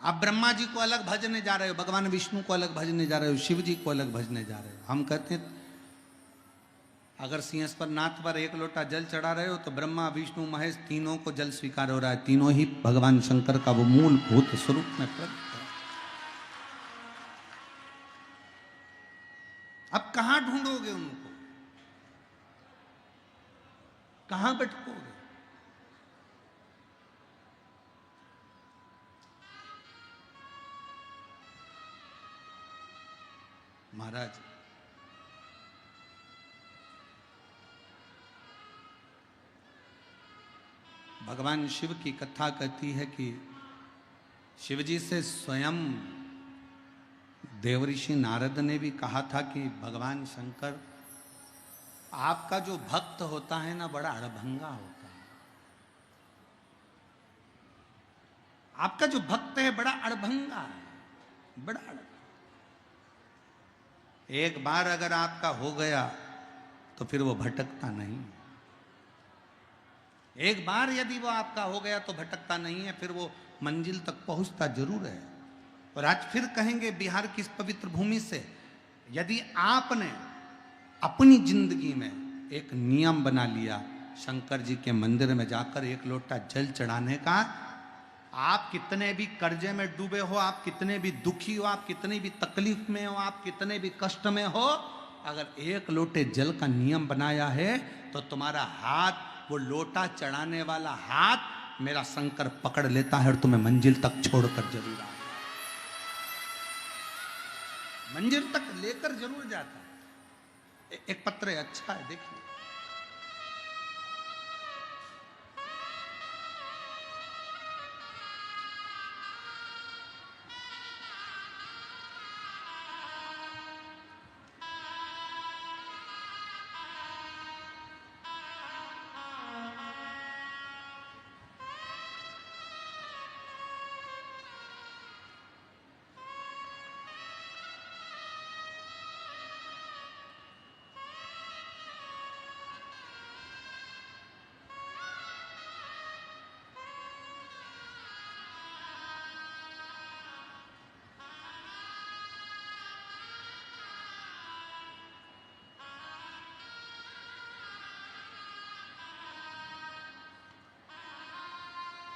आप ब्रह्मा जी को अलग भजने जा रहे हो, भगवान विष्णु को अलग भजने जा रहे हो, शिव जी को अलग भजने जा रहे हो। हम कहते हैं अगर सिंहेश्वर नाथ पर एक लोटा जल चढ़ा रहे हो तो ब्रह्मा विष्णु महेश तीनों को जल स्वीकार हो रहा है, तीनों ही भगवान शंकर का वो मूलभूत स्वरूप में प्रकट है। अब कहां ढूंढोगे उनको, कहां भटकोगे? महाराज भगवान शिव की कथा कहती है कि शिवजी से स्वयं देवऋषि नारद ने भी कहा था कि भगवान शंकर आपका जो भक्त होता है ना बड़ा अड़भंगा होता है, आपका जो भक्त है बड़ा अड़भंगा है, बड़ा अड़भंगा। एक बार अगर आपका हो गया तो फिर वो भटकता नहीं। एक बार यदि वो आपका हो गया तो भटकता नहीं है, फिर वो मंजिल तक पहुंचता जरूर है। और आज फिर कहेंगे बिहार की इस पवित्र भूमि से, यदि आपने अपनी जिंदगी में एक नियम बना लिया शंकर जी के मंदिर में जाकर एक लोटा जल चढ़ाने का, आप कितने भी कर्जे में डूबे हो, आप कितने भी दुखी हो, आप कितनी भी तकलीफ में हो, आप कितने भी कष्ट में हो, अगर एक लोटे जल का नियम बनाया है तो तुम्हारा हाथ, वो लोटा चढ़ाने वाला हाथ मेरा शंकर पकड़ लेता है और तुम्हें मंजिल तक छोड़कर जरूर आता है, मंजिल तक लेकर जरूर जाता है। एक पत्र है, अच्छा है, देखिए।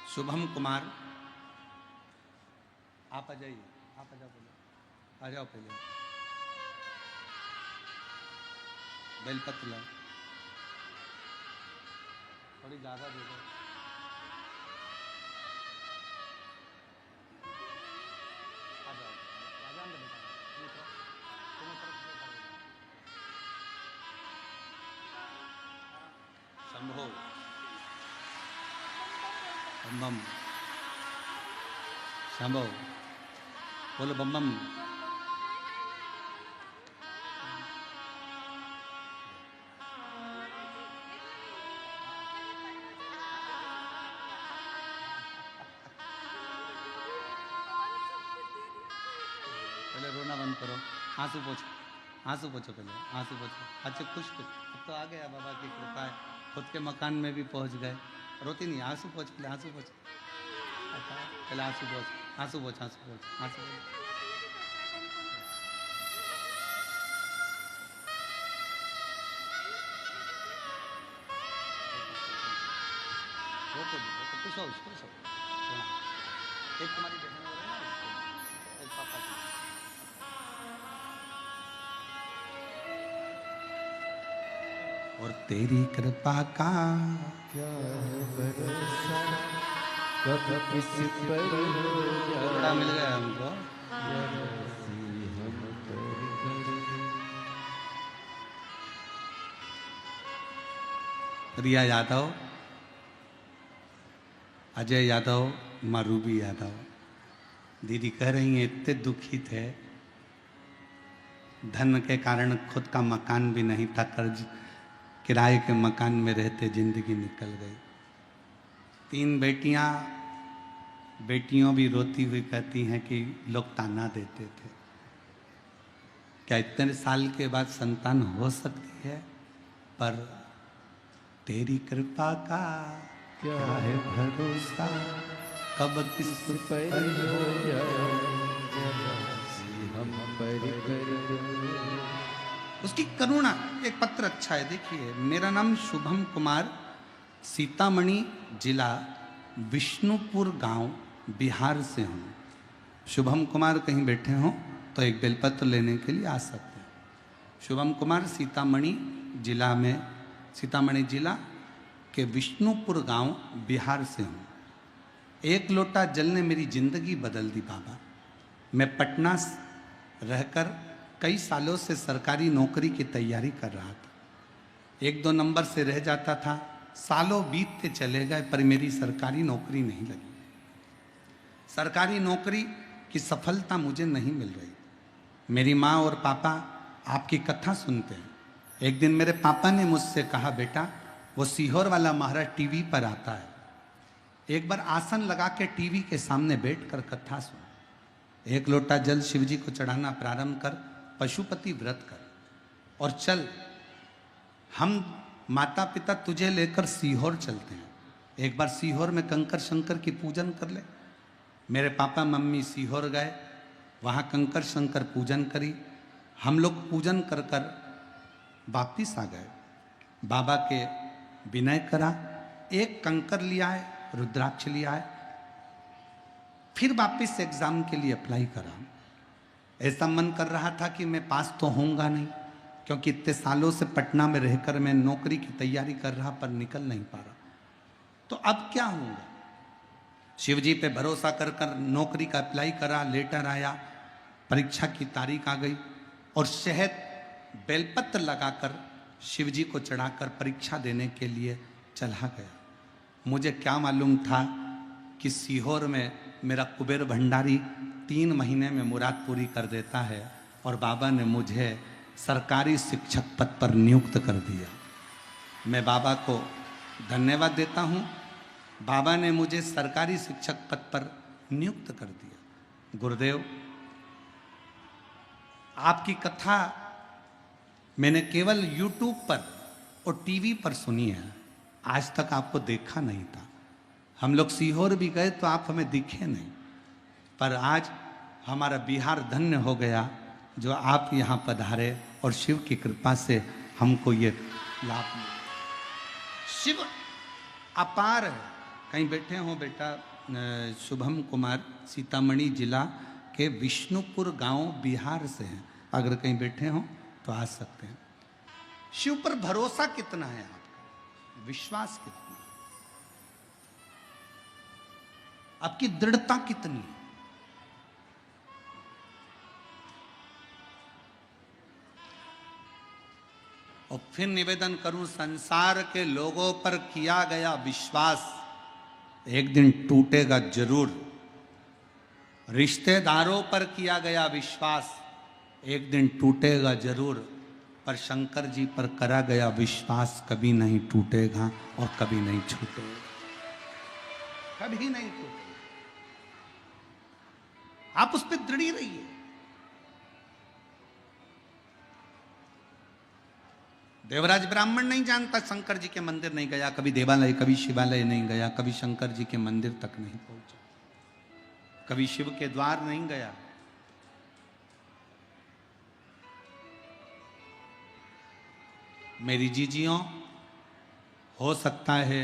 शुभम कुमार, आप आ जाइए, आप आ जाओ पहले, आ जाओ पहले, बेलपत्र लाओ, थोड़ी ज़्यादा दे दो। आ जाओ, आ जाओ बेटा, तुम शंभो बम बम, शंभो बोलो बम बम। पहले रोना बंद करो, आंसू पोछो, आंसू पोछो, पहले आंसू पोछो। अच्छे खुश खुश, अब तो आ गया बाबा की कृपा है, खुद के मकान में भी पहुंच गए। रोती नहीं, आंसू पोछ, पहले आंसू पोछ, पहले आंसू पोछ, आंसू पोछ, आंसू पोछ, आंसू पोछ। तो खुश हो, खुश हो। एक तुम्हारी बहन हो रही है ना, एक पापा की। और तेरी कृपा का क्या है भरोसा, कब किस पर हो टुकड़ा मिल गया हमको। जाए हम पर कर। रिया यादव, अजय यादव, माँ रूबी यादव, दीदी कह रही हैं इतने दुखी थे, धन के कारण खुद का मकान भी नहीं था, कर्ज किराए के मकान में रहते जिंदगी निकल गई। 3 बेटियां, बेटियों भी रोती हुई कहती हैं कि लोग ताना देते थे। क्या इतने साल के बाद संतान हो सकती है? पर तेरी कृपा का क्या है भरोसा, कब किस पर हो जाए हम पर कर। उसकी करुणा। एक पत्र अच्छा है, देखिए। मेरा नाम शुभम कुमार, सीतामढ़ी जिला विष्णुपुर गांव, बिहार से हूँ। शुभम कुमार कहीं बैठे हों तो एक बेलपत्र लेने के लिए आ सकते हैं। शुभम कुमार सीतामढ़ी जिला में, सीतामढ़ी जिला के विष्णुपुर गांव, बिहार से हूँ। एक लोटा जल ने मेरी जिंदगी बदल दी बाबा। मैं पटना रहकर कई सालों से सरकारी नौकरी की तैयारी कर रहा था। 1-2 नंबर से रह जाता था, सालों बीतते चले गए, पर मेरी सरकारी नौकरी नहीं लगी। सरकारी नौकरी की सफलता मुझे नहीं मिल रही। मेरी माँ और पापा आपकी कथा सुनते हैं। एक दिन मेरे पापा ने मुझसे कहा, बेटा वो सीहोर वाला महाराज टीवी पर आता है, एक बार आसन लगा के टीवी के सामने बैठकर कथा सुन। 1 लोटा जल शिवजी को चढ़ाना प्रारंभ कर, पशुपति व्रत कर और चल, हम माता पिता तुझे लेकर सीहोर चलते हैं। एक बार सीहोर में कंकर शंकर की पूजन कर ले। मेरे पापा मम्मी सीहोर गए, वहाँ कंकर शंकर पूजन करी। हम लोग पूजन कर कर वापिस आ गए। बाबा के विनय करा, एक कंकर लिया है, रुद्राक्ष लिया है, फिर वापिस एग्जाम के लिए अप्लाई करा। ऐसा मन कर रहा था कि मैं पास तो होऊंगा नहीं, क्योंकि इतने सालों से पटना में रहकर मैं नौकरी की तैयारी कर रहा, पर निकल नहीं पा रहा। तो अब क्या होगा? शिव जी पे भरोसा कर कर नौकरी का अप्लाई करा, लेटर आया, परीक्षा की तारीख आ गई और शहद बेलपत्र लगाकर शिव जी को चढ़ाकर परीक्षा देने के लिए चला गया। मुझे क्या मालूम था कि सीहोर में मेरा कुबेर भंडारी 3 महीने में मुराद पूरी कर देता है और बाबा ने मुझे सरकारी शिक्षक पद पर नियुक्त कर दिया। मैं बाबा को धन्यवाद देता हूँ। बाबा ने मुझे सरकारी शिक्षक पद पर नियुक्त कर दिया। गुरुदेव, आपकी कथा मैंने केवल YouTube पर और टीवी पर सुनी है, आज तक आपको देखा नहीं था। हम लोग सीहोर भी गए तो आप हमें दिखे नहीं, पर आज हमारा बिहार धन्य हो गया जो आप यहाँ पधारे और शिव की कृपा से हमको ये लाभ मिला। शिव अपार है। कहीं बैठे हो बेटा, शुभम कुमार सीतामढ़ी जिला के विष्णुपुर गांव, बिहार से हैं। अगर कहीं बैठे हो तो आ सकते हैं। शिव पर भरोसा कितना है आपका, विश्वास कितना है, आपकी दृढ़ता कितनी है? और फिर निवेदन करूं, संसार के लोगों पर किया गया विश्वास एक दिन टूटेगा जरूर। रिश्तेदारों पर किया गया विश्वास एक दिन टूटेगा जरूर, पर शंकर जी पर करा गया विश्वास कभी नहीं टूटेगा और कभी नहीं छूटेगा, कभी नहीं टूटेगा। आप उस पर दृढ़ी रहिए। देवराज ब्राह्मण नहीं जानता, शंकर जी के मंदिर नहीं गया, कभी देवालय, कभी शिवालय नहीं गया, कभी शंकर जी के मंदिर तक नहीं पहुंचा, कभी शिव के द्वार नहीं गया। मेरी जीजियों, हो सकता है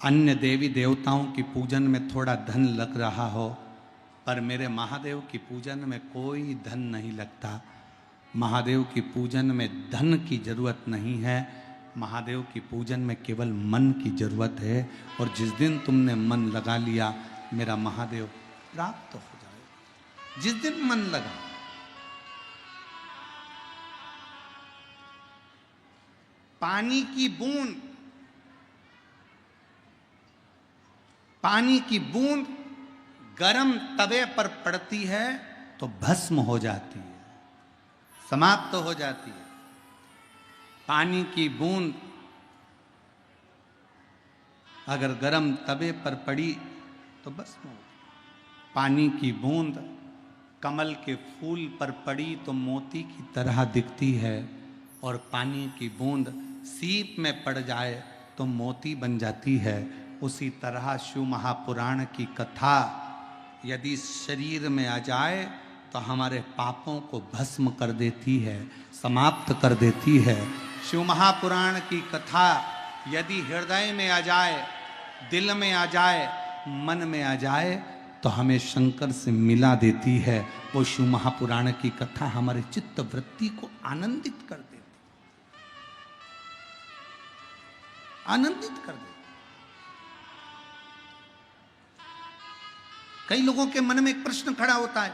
अन्य देवी देवताओं की पूजन में थोड़ा धन लग रहा हो, पर मेरे महादेव की पूजन में कोई धन नहीं लगता। महादेव की पूजन में धन की जरूरत नहीं है, महादेव की पूजन में केवल मन की जरूरत है, और जिस दिन तुमने मन लगा लिया मेरा महादेव प्राप्त हो जाएगा। जिस दिन मन लगा, पानी की बूंद, पानी की बूंद गरम तवे पर पड़ती है तो भस्म हो जाती है, समाप्त हो जाती है। पानी की बूंद अगर गरम तवे पर पड़ी तो भस्म हो गई। पानी की बूंद कमल के फूल पर पड़ी तो मोती की तरह दिखती है, और पानी की बूंद सीप में पड़ जाए तो मोती बन जाती है। उसी तरह शिव महापुराण की कथा यदि शरीर में आ जाए तो हमारे पापों को भस्म कर देती है, समाप्त कर देती है। शिव महापुराण की कथा यदि हृदय में आ जाए, दिल में आ जाए, मन में आ जाए तो हमें शंकर से मिला देती है। वो शिव महापुराण की कथा हमारे चित्त वृत्ति को आनंदित कर देती, आनंदित कर देती। कई लोगों के मन में एक प्रश्न खड़ा होता है,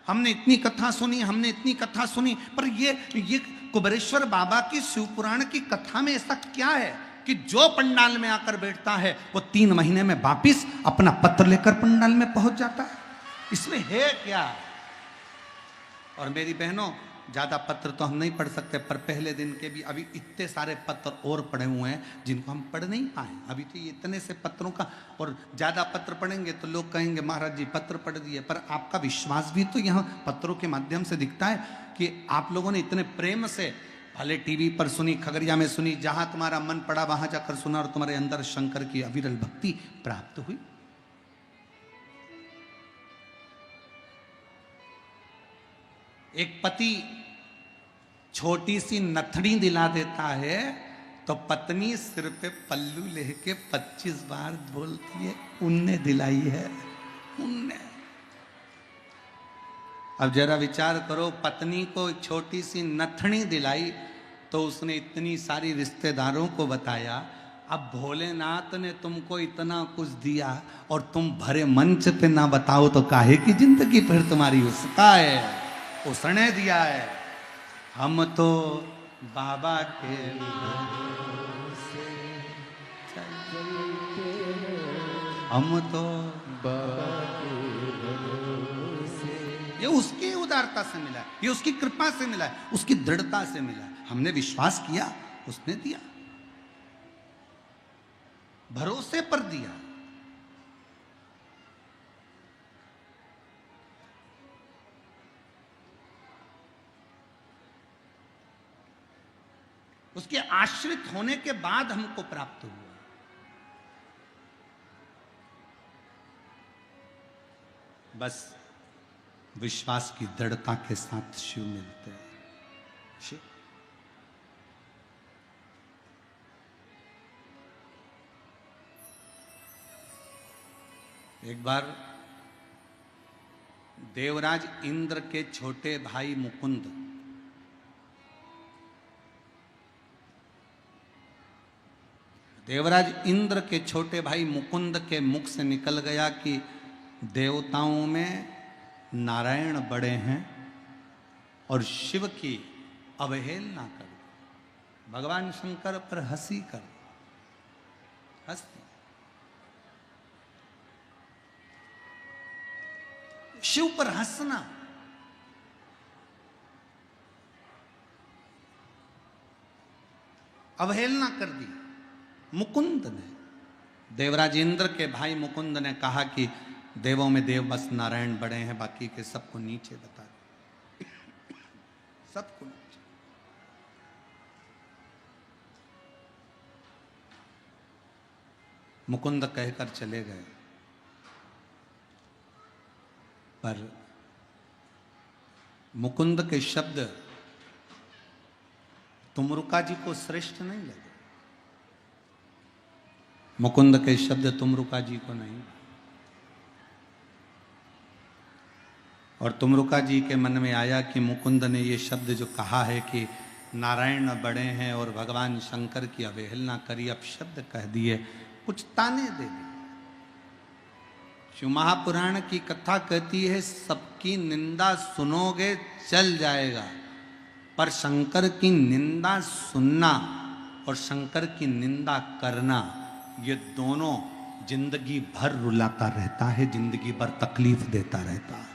हमने इतनी कथा सुनी, हमने इतनी कथा सुनी, पर ये कुबेरेश्वर बाबा की शिव पुराण की कथा में ऐसा क्या है कि जो पंडाल में आकर बैठता है वो 3 महीने में वापिस अपना पत्र लेकर पंडाल में पहुंच जाता है? इसमें है क्या? और मेरी बहनों, ज्यादा पत्र तो हम नहीं पढ़ सकते, पर पहले दिन के भी अभी इतने सारे पत्र और पढ़े हुए हैं जिनको हम पढ़ नहीं पाए। अभी तो ये इतने से पत्रों का, और ज्यादा पत्र पढ़ेंगे तो लोग कहेंगे महाराज जी पत्र पढ़ दिए, पर आपका विश्वास भी तो यहाँ पत्रों के माध्यम से दिखता है कि आप लोगों ने इतने प्रेम से, भले टीवी पर सुनी, खगड़िया में सुनी, जहां तुम्हारा मन पड़ा वहां जाकर सुना, और तुम्हारे अंदर शंकर की अविरल भक्ति प्राप्त हुई। एक पति छोटी सी नथड़ी दिला देता है तो पत्नी सिर पे पल्लू लेके 25 बार बोलती है उनने दिलाई है, उनने। अब जरा विचार करो, पत्नी को एक छोटी सी नथड़ी दिलाई तो उसने इतनी सारी रिश्तेदारों को बताया। अब भोलेनाथ ने तुमको इतना कुछ दिया और तुम भरे मंच पे ना बताओ तो काहे की जिंदगी फिर तुम्हारी? उसका है, उसने दिया है। हम तो बाबा के भरोसे चलते हैं, हम तो बाबा के भरोसे। ये उसकी उदारता से मिला है, ये उसकी कृपा से मिला है, उसकी दृढ़ता से मिला है। हमने विश्वास किया, उसने दिया, भरोसे पर दिया। उसके आश्रित होने के बाद हमको प्राप्त हुआ। बस विश्वास की दृढ़ता के साथ शिव मिलते हैं। शिव एक बार देवराज इंद्र के छोटे भाई मुकुंद, देवराज इंद्र के छोटे भाई मुकुंद के मुख से निकल गया कि देवताओं में नारायण बड़े हैं और शिव की अवहेलना कर। भगवान शंकर पर हंसी कर, हंसी। शिव पर हंसना, अवहेलना कर दी मुकुंद ने। देवराज इंद्र के भाई मुकुंद ने कहा कि देवों में देव बस नारायण बड़े हैं, बाकी के सबको नीचे बता दो, सबको नीचे। मुकुंद कहकर चले गए, पर मुकुंद के शब्द तुमरुका जी को श्रेष्ठ नहीं लगे। मुकुंद के शब्द तुमरुका जी को नहीं, और तुमरुका जी के मन में आया कि मुकुंद ने ये शब्द जो कहा है कि नारायण बड़े हैं और भगवान शंकर की अवहेलना करी, अपशब्द कह दिए, कुछ ताने दे दिए। शिव महापुराण की कथा कहती है सबकी निंदा सुनोगे चल जाएगा, पर शंकर की निंदा सुनना और शंकर की निंदा करना, ये दोनों जिंदगी भर रुलाता रहता है, जिंदगी भर तकलीफ देता रहता है।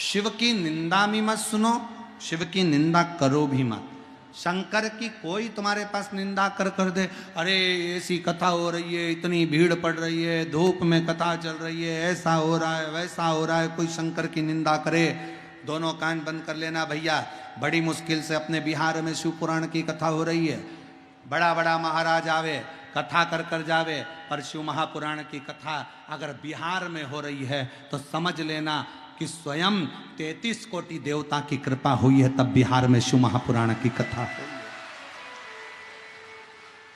शिव की निंदा भी मत सुनो, शिव की निंदा करो भी मत। शंकर की कोई तुम्हारे पास निंदा कर दे, अरे ऐसी कथा हो रही है, इतनी भीड़ पड़ रही है, धूप में कथा चल रही है, ऐसा हो रहा है, वैसा हो रहा है, कोई शंकर की निंदा करे, दोनों कान बंद कर लेना भैया। बड़ी मुश्किल से अपने बिहार में शिव पुराण की कथा हो रही है, बड़ा बड़ा महाराज आवे कथा कर जावे, पर शिव महापुराण की कथा अगर बिहार में हो रही है तो समझ लेना कि स्वयं 33 कोटि देवता की कृपा हुई है, तब बिहार में शिव महापुराण की कथा हुई है।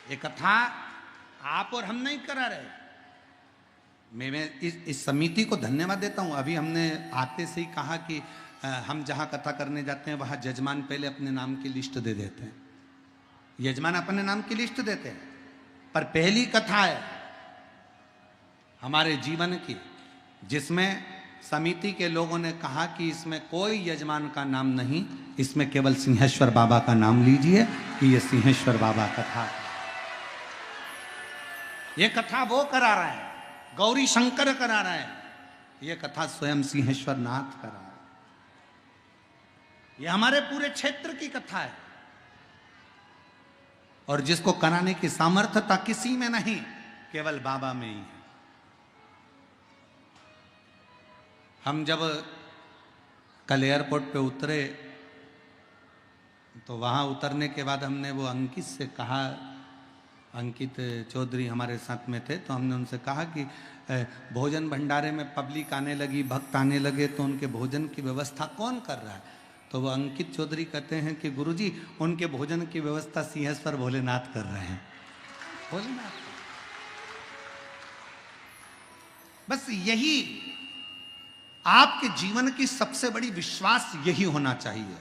ये कथा आप और हम नहीं करा रहे। मैं इस समिति को धन्यवाद देता हूं। अभी हमने आते से ही कहा कि हम जहां कथा करने जाते हैं वहां जजमान पहले अपने नाम की लिस्ट दे देते हैं, यजमान अपने नाम की लिस्ट देते हैं, पर पहली कथा है हमारे जीवन की जिसमें समिति के लोगों ने कहा कि इसमें कोई यजमान का नाम नहीं, इसमें केवल सिंहेश्वर बाबा का नाम लीजिए कि ये सिंहेश्वर बाबा कथा है। ये कथा वो करा रहा है, गौरी शंकर करा रहा है, ये कथा स्वयं सिंहेश्वर नाथ करा रहा है। ये हमारे पूरे क्षेत्र की कथा है और जिसको कराने की सामर्थ्यता किसी में नहीं, केवल बाबा में ही है। हम जब कल एयरपोर्ट पे उतरे तो वहाँ उतरने के बाद हमने वो अंकित से कहा, अंकित चौधरी हमारे साथ में थे, तो हमने उनसे कहा कि भोजन भंडारे में पब्लिक आने लगी, भक्त आने लगे, तो उनके भोजन की व्यवस्था कौन कर रहा है? तो वो अंकित चौधरी कहते हैं कि गुरुजी उनके भोजन की व्यवस्था सिंहेश्वर भोलेनाथ कर रहे हैं। भोलेनाथ, बस यही आपके जीवन की सबसे बड़ी विश्वास यही होना चाहिए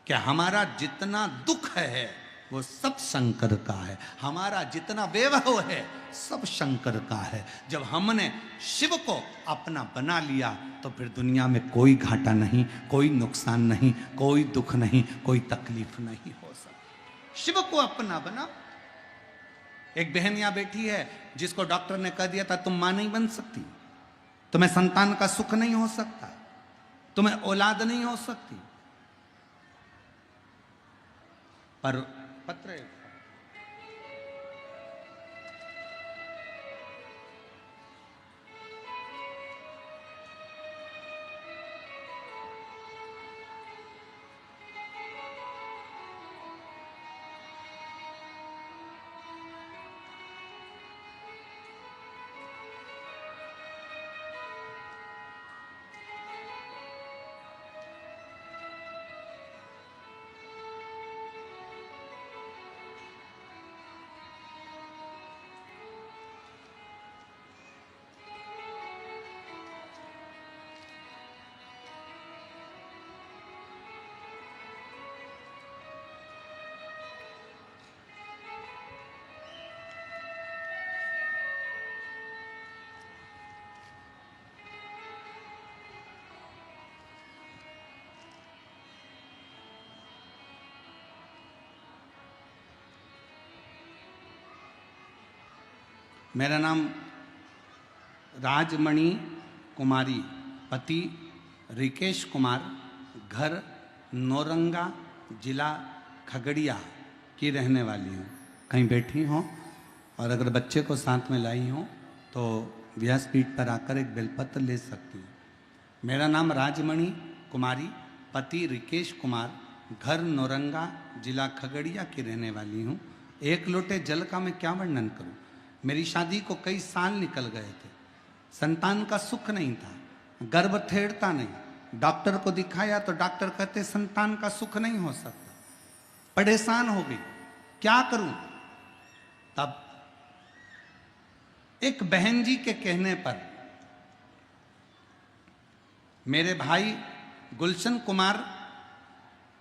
कि हमारा जितना दुख है वो सब शंकर का है, हमारा जितना वैभव है सब शंकर का है। जब हमने शिव को अपना बना लिया तो फिर दुनिया में कोई घाटा नहीं, कोई नुकसान नहीं, कोई दुख नहीं, कोई तकलीफ नहीं हो सकती। शिव को अपना बना। एक बहन यहां बैठी है जिसको डॉक्टर ने कह दिया था तुम मां नहीं बन सकती, तुम्हें संतान का सुख नहीं हो सकता, तुम्हें औलाद नहीं हो सकती, पर पत्र मेरा नाम राजमणि कुमारी, पति रिकेश कुमार, घर नौरंगा, जिला खगड़िया की रहने वाली हूँ। कहीं बैठी हों और अगर बच्चे को साथ में लाई हों तो व्यासपीठ पर आकर एक बेलपत्र ले सकती हूँ। मेरा नाम राजमणि कुमारी, पति रिकेश कुमार, घर नौरंगा, जिला खगड़िया की रहने वाली हूँ। एक लोटे जल का मैं क्या वर्णन करूँ। मेरी शादी को कई साल निकल गए थे, संतान का सुख नहीं था, गर्भ ठेरता नहीं, डॉक्टर को दिखाया तो डॉक्टर कहते संतान का सुख नहीं हो सकता। परेशान हो गई, क्या करूं। तब एक बहन जी के कहने पर मेरे भाई गुलशन कुमार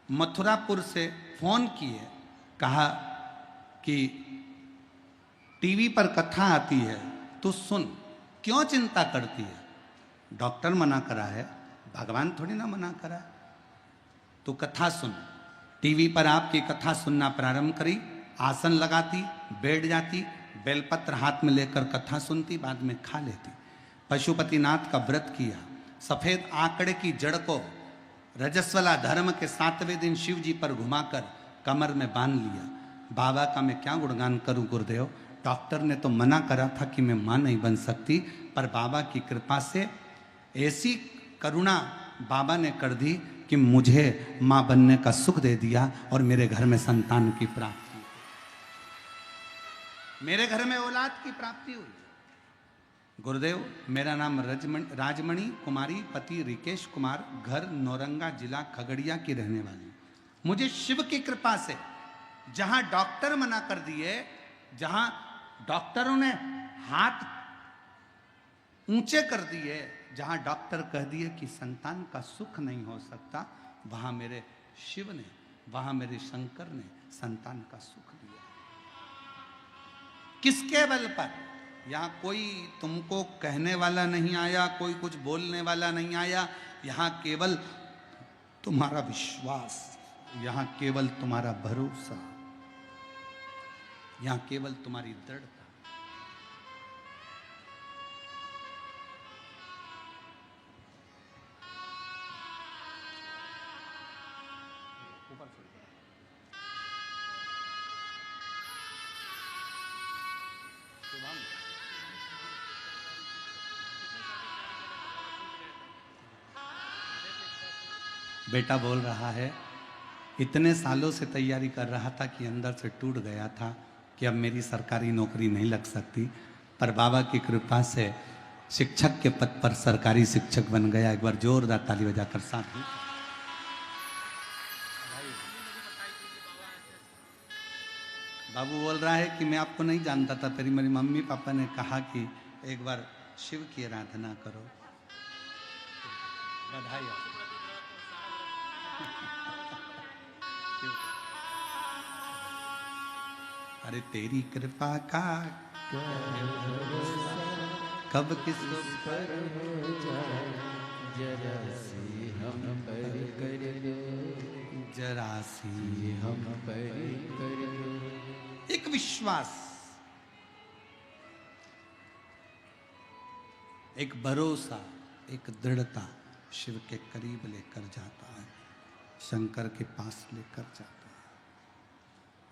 मथुरापुर से फोन किए, कहा कि टीवी पर कथा आती है तो सुन, क्यों चिंता करती है? डॉक्टर मना करा है, भगवान थोड़ी ना मना करा है। तो कथा सुन। टीवी पर आपकी कथा सुनना प्रारंभ करी, आसन लगाती, बैठ जाती, बेलपत्र हाथ में लेकर कथा सुनती, बाद में खा लेती। पशुपतिनाथ का व्रत किया, सफेद आंकड़े की जड़ को रजस्वला धर्म के 7वें दिन शिव जी पर घुमाकर कमर में बांध लिया। बाबा का मैं क्या गुणगान करूं गुरुदेव, डॉक्टर ने तो मना करा था कि मैं मां नहीं बन सकती, पर बाबा की कृपा से ऐसी करुणा बाबा ने कर दी कि मुझे मां बनने का सुख दे दिया और मेरे घर में संतान की प्राप्ति, मेरे घर में औलाद की प्राप्ति हुई। गुरुदेव, मेरा नाम राजमणि कुमारी, पति रिकेश कुमार, घर नौरंगा, जिला खगड़िया की रहने वाली। मुझे शिव की कृपा से जहां डॉक्टर मना कर दिए, जहां डॉक्टरों ने हाथ ऊंचे कर दिए, जहां डॉक्टर कह दिए कि संतान का सुख नहीं हो सकता, वहां मेरे शिव ने, वहां मेरे शंकर ने संतान का सुख दिया। किसके बल पर? यहां कोई तुमको कहने वाला नहीं आया, कोई कुछ बोलने वाला नहीं आया। यहां केवल तुम्हारा विश्वास, यहां केवल तुम्हारा भरोसा, यहां केवल तुम्हारी दृढ़ता। बेटा बोल रहा है, इतने सालों से तैयारी कर रहा था कि अंदर से टूट गया था कि अब मेरी सरकारी नौकरी नहीं लग सकती, पर बाबा की कृपा से शिक्षक के पद पर सरकारी शिक्षक बन गया। एक बार जोरदार ताली बजाकर साथ ही। बाबू बोल रहा है कि मैं आपको नहीं जानता था, फिर मेरी मम्मी पापा ने कहा कि एक बार शिव की आराधना करो। बधाई हो। अरे तेरी कृपा का कब किस पर हो जाए, जरा सी हम पर कर दो, जरा सी हम पर कर दो। एक विश्वास, एक भरोसा, एक दृढ़ता शिव के करीब लेकर जाता है, शंकर के पास लेकर जाता है।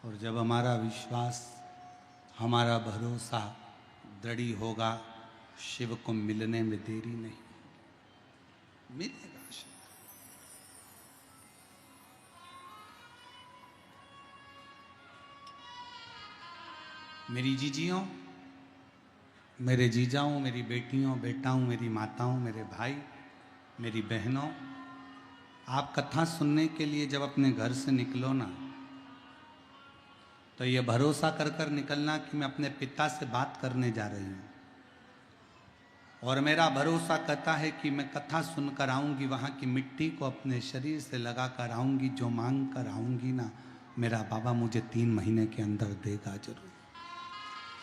और जब हमारा विश्वास, हमारा भरोसा दृढ़ होगा, शिव को मिलने में देरी नहीं, मिलेगा शिव। मेरी जीजियों, मेरे जीजाओं, मेरी बेटियों, बेटाओं, मेरी माताओं, मेरे भाई, मेरी बहनों, आप कथा सुनने के लिए जब अपने घर से निकलो ना, तो ये भरोसा कर कर निकलना कि मैं अपने पिता से बात करने जा रही हूँ, और मेरा भरोसा कहता है कि मैं कथा सुनकर आऊँगी, वहाँ की मिट्टी को अपने शरीर से लगा कर आऊँगी, जो मांग कर आऊँगी ना, मेरा बाबा मुझे 3 महीने के अंदर देगा जरूर।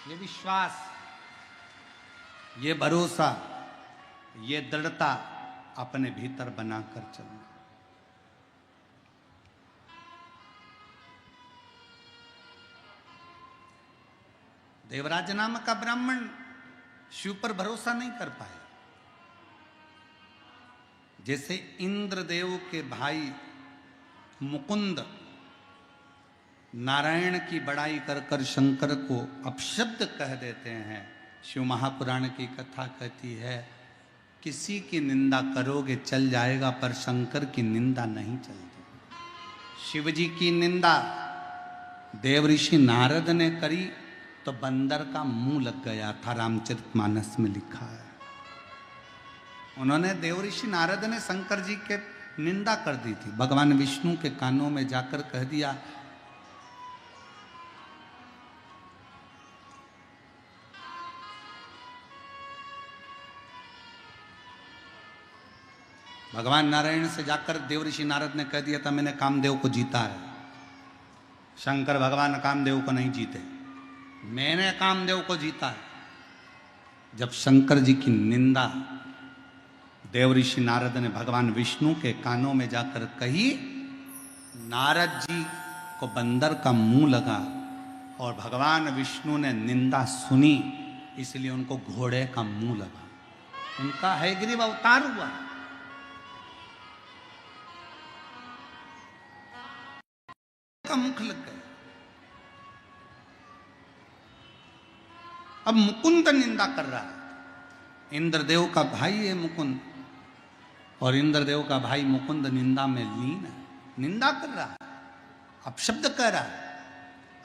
ये विश्वास, ये भरोसा, ये दृढ़ता अपने भीतर बनाकर चलना। देवराज नाम का ब्राह्मण शिव पर भरोसा नहीं कर पाया। जैसे इंद्रदेव के भाई मुकुंद नारायण की बड़ाई कर कर शंकर को अपशब्द कह देते हैं, शिव महापुराण की कथा कहती है, किसी की निंदा करोगे चल जाएगा, पर शंकर की निंदा नहीं चलती। शिव जी की निंदा देव ऋषि नारद ने करी तो बंदर का मुंह लग गया था, रामचरितमानस में लिखा है। उन्होंने, देव ऋषि नारद ने शंकर जी के निंदा कर दी थी, भगवान विष्णु के कानों में जाकर कह दिया, भगवान नारायण से जाकर देव ऋषि नारद ने कह दिया था, मैंने कामदेव को जीता है। शंकर भगवान कामदेव को नहीं जीते, मैंने कामदेव को जीता है। जब शंकर जी की निंदा देव ऋषि नारद ने भगवान विष्णु के कानों में जाकर कही, नारद जी को बंदर का मुंह लगा और भगवान विष्णु ने निंदा सुनी, इसलिए उनको घोड़े का मुंह लगा। उनका हयग्रीव अवतार हुआ। का मुख लग गया। अब मुकुंद निंदा कर रहा है। इंद्रदेव का भाई है मुकुंद, और इंद्रदेव का भाई मुकुंद निंदा में लीन है, निंदा कर रहा है, अपशब्द कह रहा है।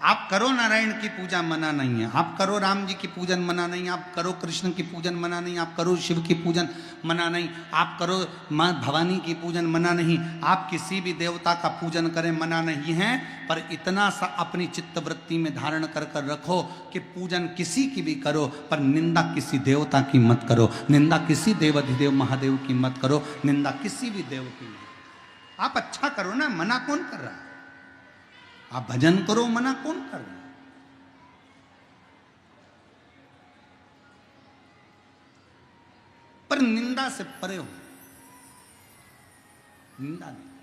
आप करो नारायण की पूजा, मना नहीं है। आप करो राम जी की पूजन, मना नहीं। आप करो कृष्ण की पूजन, मना नहीं। आप करो शिव की पूजन, मना नहीं। आप करो माँ भवानी की पूजन, मना नहीं। आप किसी भी देवता का पूजन करें, मना नहीं है। पर इतना सा अपनी चित्तवृत्ति में धारण कर कर रखो कि पूजन किसी की भी करो, पर निंदा किसी देवता की मत करो, निंदा किसी देवाधिदेव महादेव की मत करो, निंदा किसी भी देव की नहीं। आप अच्छा करो ना, मना कौन कर रहा है? आप भजन करो, मना कौन कर रहा है? पर निंदा से परे हो, निंदा नहीं।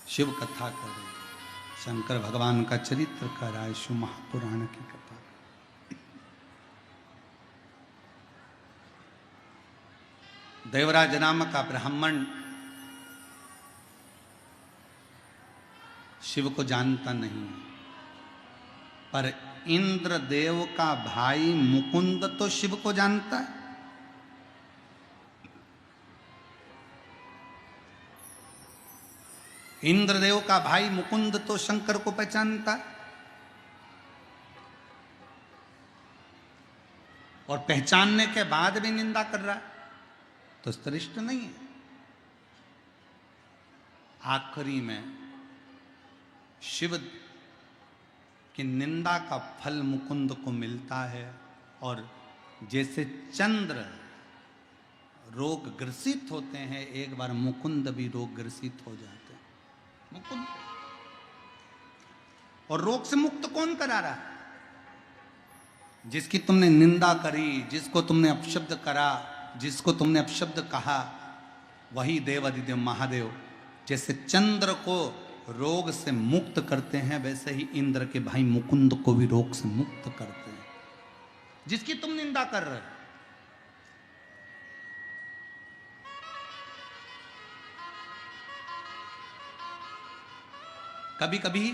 शिव कथा करे, शंकर भगवान का चरित्र कराए, शिव महापुराण की कथा। देवराज नाम का ब्राह्मण शिव को जानता नहीं, पर इंद्रदेव का भाई मुकुंद तो शिव को जानता है। इंद्रदेव का भाई मुकुंद तो शंकर को पहचानता है, और पहचानने के बाद भी निंदा कर रहा है, तो श्रेष्ठ नहीं है। आखिरी में शिव की निंदा का फल मुकुंद को मिलता है, और जैसे चंद्र रोग ग्रसित होते हैं, एक बार मुकुंद भी रोग ग्रसित हो जाते हैं। मुकुंद, और रोग से मुक्त कौन करा रहा है? जिसकी तुमने निंदा करी, जिसको तुमने अपशब्द करा, जिसको तुमने अपशब्द कहा, वही देव अधिदेव महादेव जैसे चंद्र को रोग से मुक्त करते हैं, वैसे ही इंद्र के भाई मुकुंद को भी रोग से मुक्त करते हैं, जिसकी तुम निंदा कर रहे हो। कभी कभी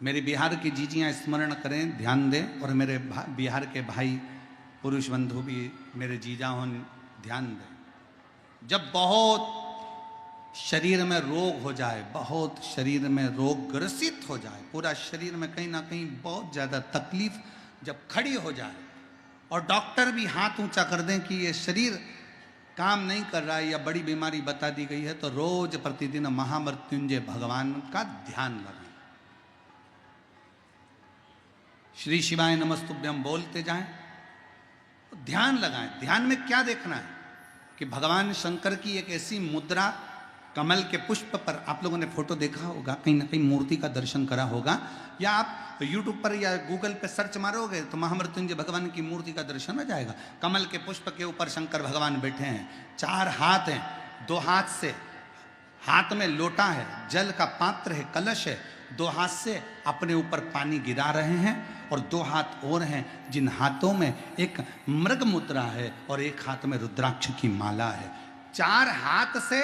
मेरे बिहार की जीजियां स्मरण करें, ध्यान दें, और मेरे बिहार के भाई पुरुष बंधु भी मेरे जीजा हों, ध्यान दें। जब बहुत शरीर में रोग हो जाए, बहुत शरीर में रोग ग्रसित हो जाए, पूरा शरीर में कहीं ना कहीं बहुत ज़्यादा तकलीफ जब खड़ी हो जाए, और डॉक्टर भी हाथ ऊंचा कर दें कि ये शरीर काम नहीं कर रहा है या बड़ी बीमारी बता दी गई है, तो रोज प्रतिदिन महामृत्युंजय भगवान का ध्यान लगाएं। श्री शिवाय नमस्तुभ्यम बोलते जाएं, तो ध्यान लगाएं। ध्यान में क्या देखना है कि भगवान शंकर की एक ऐसी मुद्रा, कमल के पुष्प पर, आप लोगों ने फोटो देखा होगा, कहीं ना कहीं मूर्ति का दर्शन करा होगा, या आप यूट्यूब पर या गूगल पर सर्च मारोगे तो महामृत्युंजय भगवान की मूर्ति का दर्शन हो जाएगा। कमल के पुष्प के ऊपर शंकर भगवान बैठे हैं, 4 हाथ हैं, 2 हाथ से, हाथ में लोटा है, जल का पात्र है, कलश है, 2 हाथ से अपने ऊपर पानी गिरा रहे हैं, और 2 हाथ और हैं जिन हाथों में एक मृग मुद्रा है और एक हाथ में रुद्राक्ष की माला है। 4 हाथ से,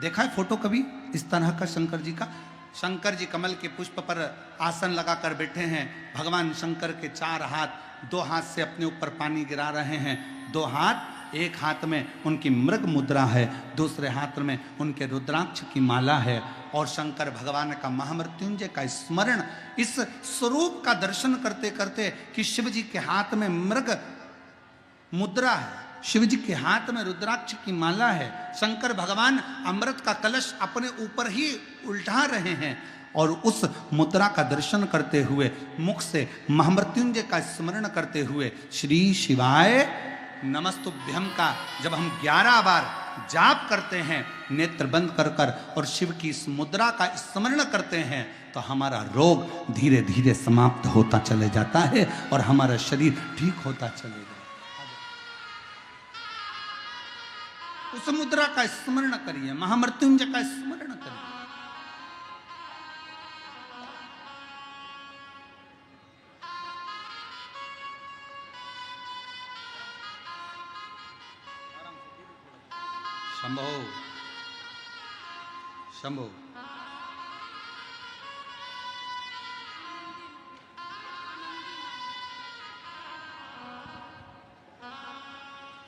देखा है फोटो कभी इस तरह का शंकर जी का? शंकर जी कमल के पुष्प पर आसन लगाकर बैठे हैं, भगवान शंकर के 4 हाथ, 2 हाथ से अपने ऊपर पानी गिरा रहे हैं, 2 हाथ, एक हाथ में उनकी मृग मुद्रा है, दूसरे हाथ में उनके रुद्राक्ष की माला है, और शंकर भगवान का महामृत्युंजय का स्मरण, इस स्वरूप का दर्शन करते करते कि शिव जी के हाथ में मृग मुद्रा है, शिव जी के हाथ में रुद्राक्ष की माला है। शंकर भगवान अमृत का कलश अपने ऊपर ही उल्टा रहे हैं और उस मुद्रा का दर्शन करते हुए मुख से महामृत्युंजय का स्मरण करते हुए श्री शिवाय नमस्तुभ्यम का जब हम 11 बार जाप करते हैं नेत्र बंद कर कर और शिव की इस मुद्रा का स्मरण करते हैं तो हमारा रोग धीरे धीरे समाप्त होता चले जाता है और हमारा शरीर ठीक होता चले जाता है। उस मुद्रा का स्मरण करिए, महामृत्युंजय का स्मरण करिए। शंभो शंभो।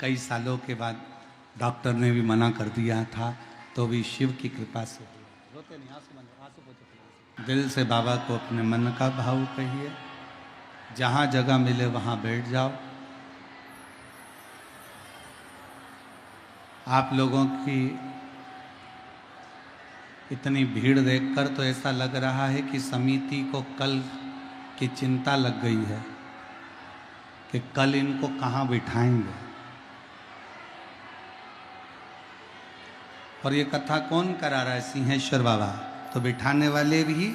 कई सालों के बाद डॉक्टर ने भी मना कर दिया था तो भी शिव की कृपा से रोते नहीं, आंसू पोंछे। दिल से बाबा को अपने मन का भाव कहिए, जहां जगह मिले वहां बैठ जाओ। आप लोगों की इतनी भीड़ देखकर तो ऐसा लग रहा है कि समिति को कल की चिंता लग गई है कि कल इनको कहाँ बिठाएंगे। और ये कथा कौन करा रहा है? सिंहेश्वर बाबा। तो बिठाने वाले भी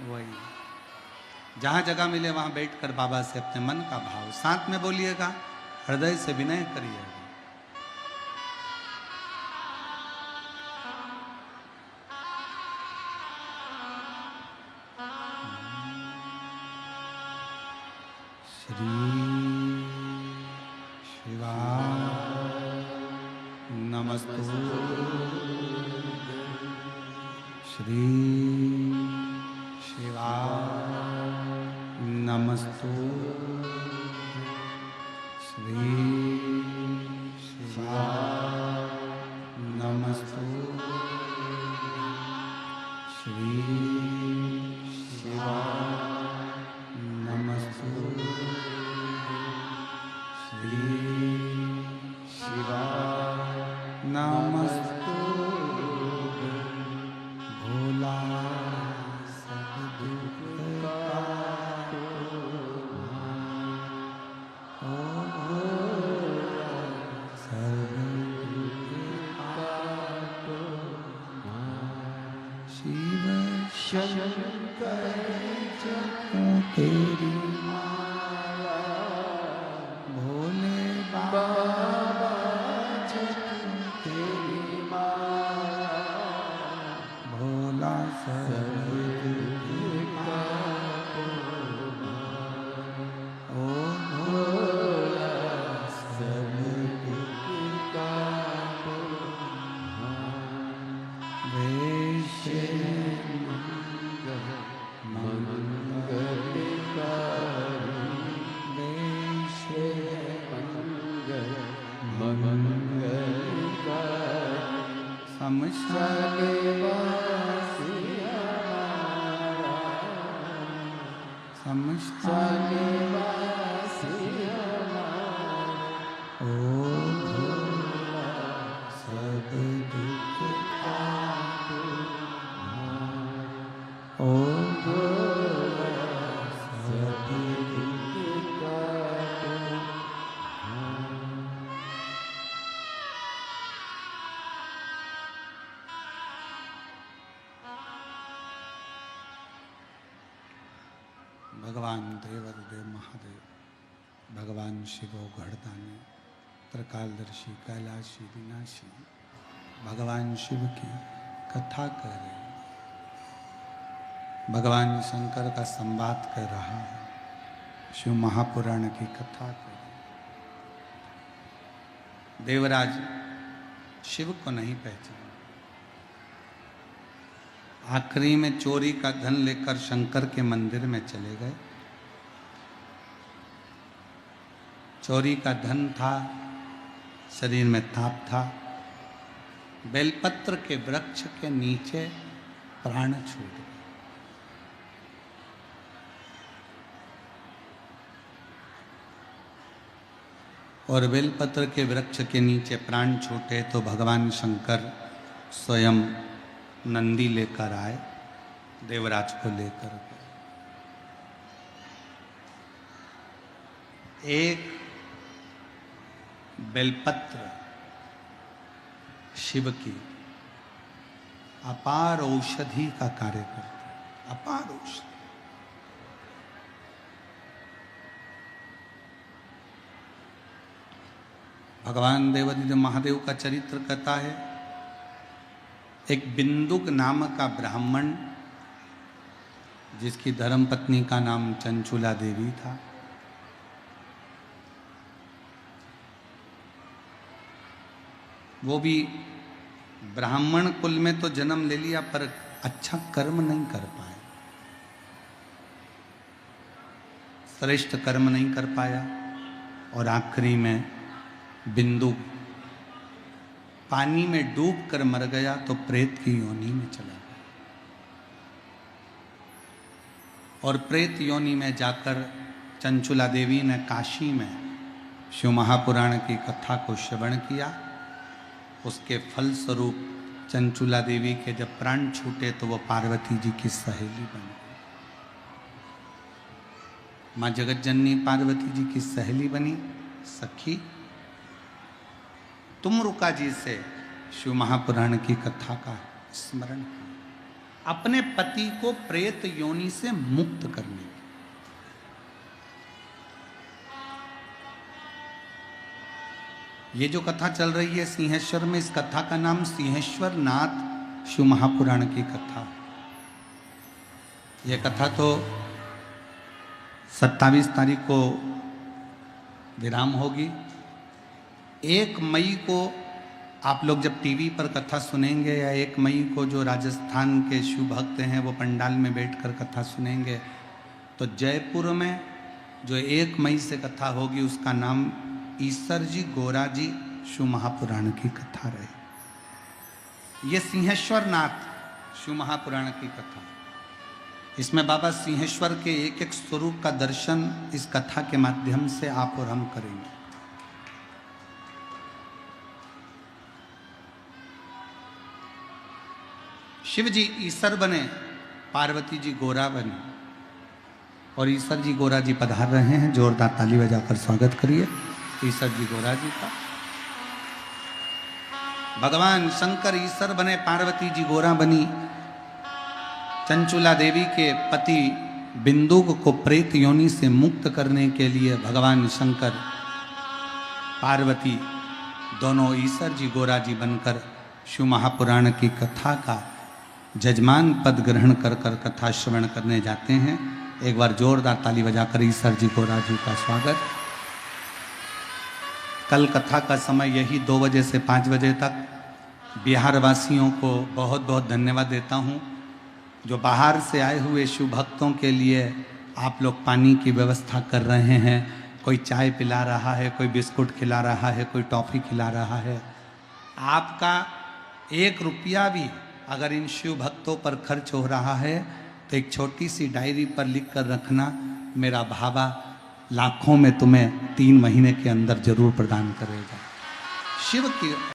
वही। जहाँ जगह मिले वहाँ बैठकर बाबा से अपने मन का भाव साथ में बोलिएगा, हृदय से विनय करिएगा। श्री शिवाय नमस्तु। श्री शिवाय नमस्तु। श्री शिवाय नमस्तु। श्री शिवाय नमस्तु। श्री शिवाय नमस्तु। भोला सब दुख काटो ओ भोला सब दुख काटो। शिव शंकर जपो तेरी माला, भोले बाबा जपो तेरी माला, भोला सब दुख काटो ओ भोला सब दुख काटो। वैश्य भगवान देवदेव महादेव, भगवान शिवो घड़दानी, त्रिकालदर्शी कैलाशी विनाशी, भगवान शिव की कथा कर रहे हैं। भगवान शंकर का संवाद कर रहा है, शिव महापुराण की कथा कर रहे हैं। देवराज शिव को नहीं पहचाना। आखिरी में चोरी का धन लेकर शंकर के मंदिर में चले गए। चोरी का धन था, शरीर में ताप था। बेलपत्र के वृक्ष के नीचे प्राण छूट गए। और बेलपत्र के वृक्ष के नीचे प्राण छूटे तो भगवान शंकर स्वयं नंदी लेकर आए, देवराज को लेकर गए। एक बेलपत्र शिव की अपार औषधि का कार्य करता है, अपार औषधि। भगवान देवादिदेव महादेव का चरित्र कहता है, एक बिंदुक नाम का ब्राह्मण जिसकी धर्मपत्नी का नाम चंचुला देवी था, वो भी ब्राह्मण कुल में तो जन्म ले लिया पर अच्छा कर्म नहीं कर पाया, श्रेष्ठ कर्म नहीं कर पाया और आखिरी में बिंदु पानी में डूब कर मर गया तो प्रेत की योनि में चला गया। और प्रेत योनि में जाकर चंचुला देवी ने काशी में शिव महापुराण की कथा को श्रवण किया। उसके फल स्वरूप चंचुला देवी के जब प्राण छूटे तो वो पार्वती जी की सहेली बन गई। माँ जगतजननी पार्वती जी की सहेली बनी, सखी। तुम रुका जी से शिव महापुराण की कथा का स्मरण किया, अपने पति को प्रेत योनि से मुक्त करने की। ये जो कथा चल रही है सिंहेश्वर में, इस कथा का नाम सिंहेश्वर नाथ शिव महापुराण की कथा है। यह कथा तो 27 तारीख को विराम होगी। 1 मई को आप लोग जब टीवी पर कथा सुनेंगे, या 1 मई को जो राजस्थान के शिव भक्त हैं वो पंडाल में बैठकर कथा सुनेंगे, तो जयपुर में जो 1 मई से कथा होगी उसका नाम ईसर जी गोरा जी शिव महापुराण की कथा रहे। ये सिंहेश्वर नाथ शिव महापुराण की कथा, इसमें बाबा सिंहेश्वर के एक एक स्वरूप का दर्शन इस कथा के माध्यम से आप और हम करेंगे। शिव जी ईसर बने, पार्वती जी गोरा बनी, और ईसर जी गोरा जी पधार रहे हैं। जोरदार ताली बजाकर स्वागत करिए ईसर जी गोरा जी का। भगवान शंकर ईसर बने, पार्वती जी गोरा बनी। चंचुला देवी के पति बिंदुक को प्रेत योनि से मुक्त करने के लिए भगवान शंकर पार्वती दोनों ईसर जी गोरा जी बनकर शिव महापुराण की कथा का जजमान पद ग्रहण कर कर कथा श्रवण करने जाते हैं। एक बार जोरदार ताली बजाकर ईसर जी गोरा जी का स्वागत। कल कथा का समय यही 2 बजे से 5 बजे तक। बिहार वासियों को बहुत बहुत धन्यवाद देता हूँ, जो बाहर से आए हुए शिव भक्तों के लिए आप लोग पानी की व्यवस्था कर रहे हैं। कोई चाय पिला रहा है, कोई बिस्कुट खिला रहा है, कोई टॉफ़ी खिला रहा है। आपका 1 रुपया भी अगर इन शिव भक्तों पर खर्च हो रहा है तो एक छोटी सी डायरी पर लिख कर रखना, मेरा भावा लाखों में तुम्हें 3 महीने के अंदर जरूर प्रदान करेगा। शिव की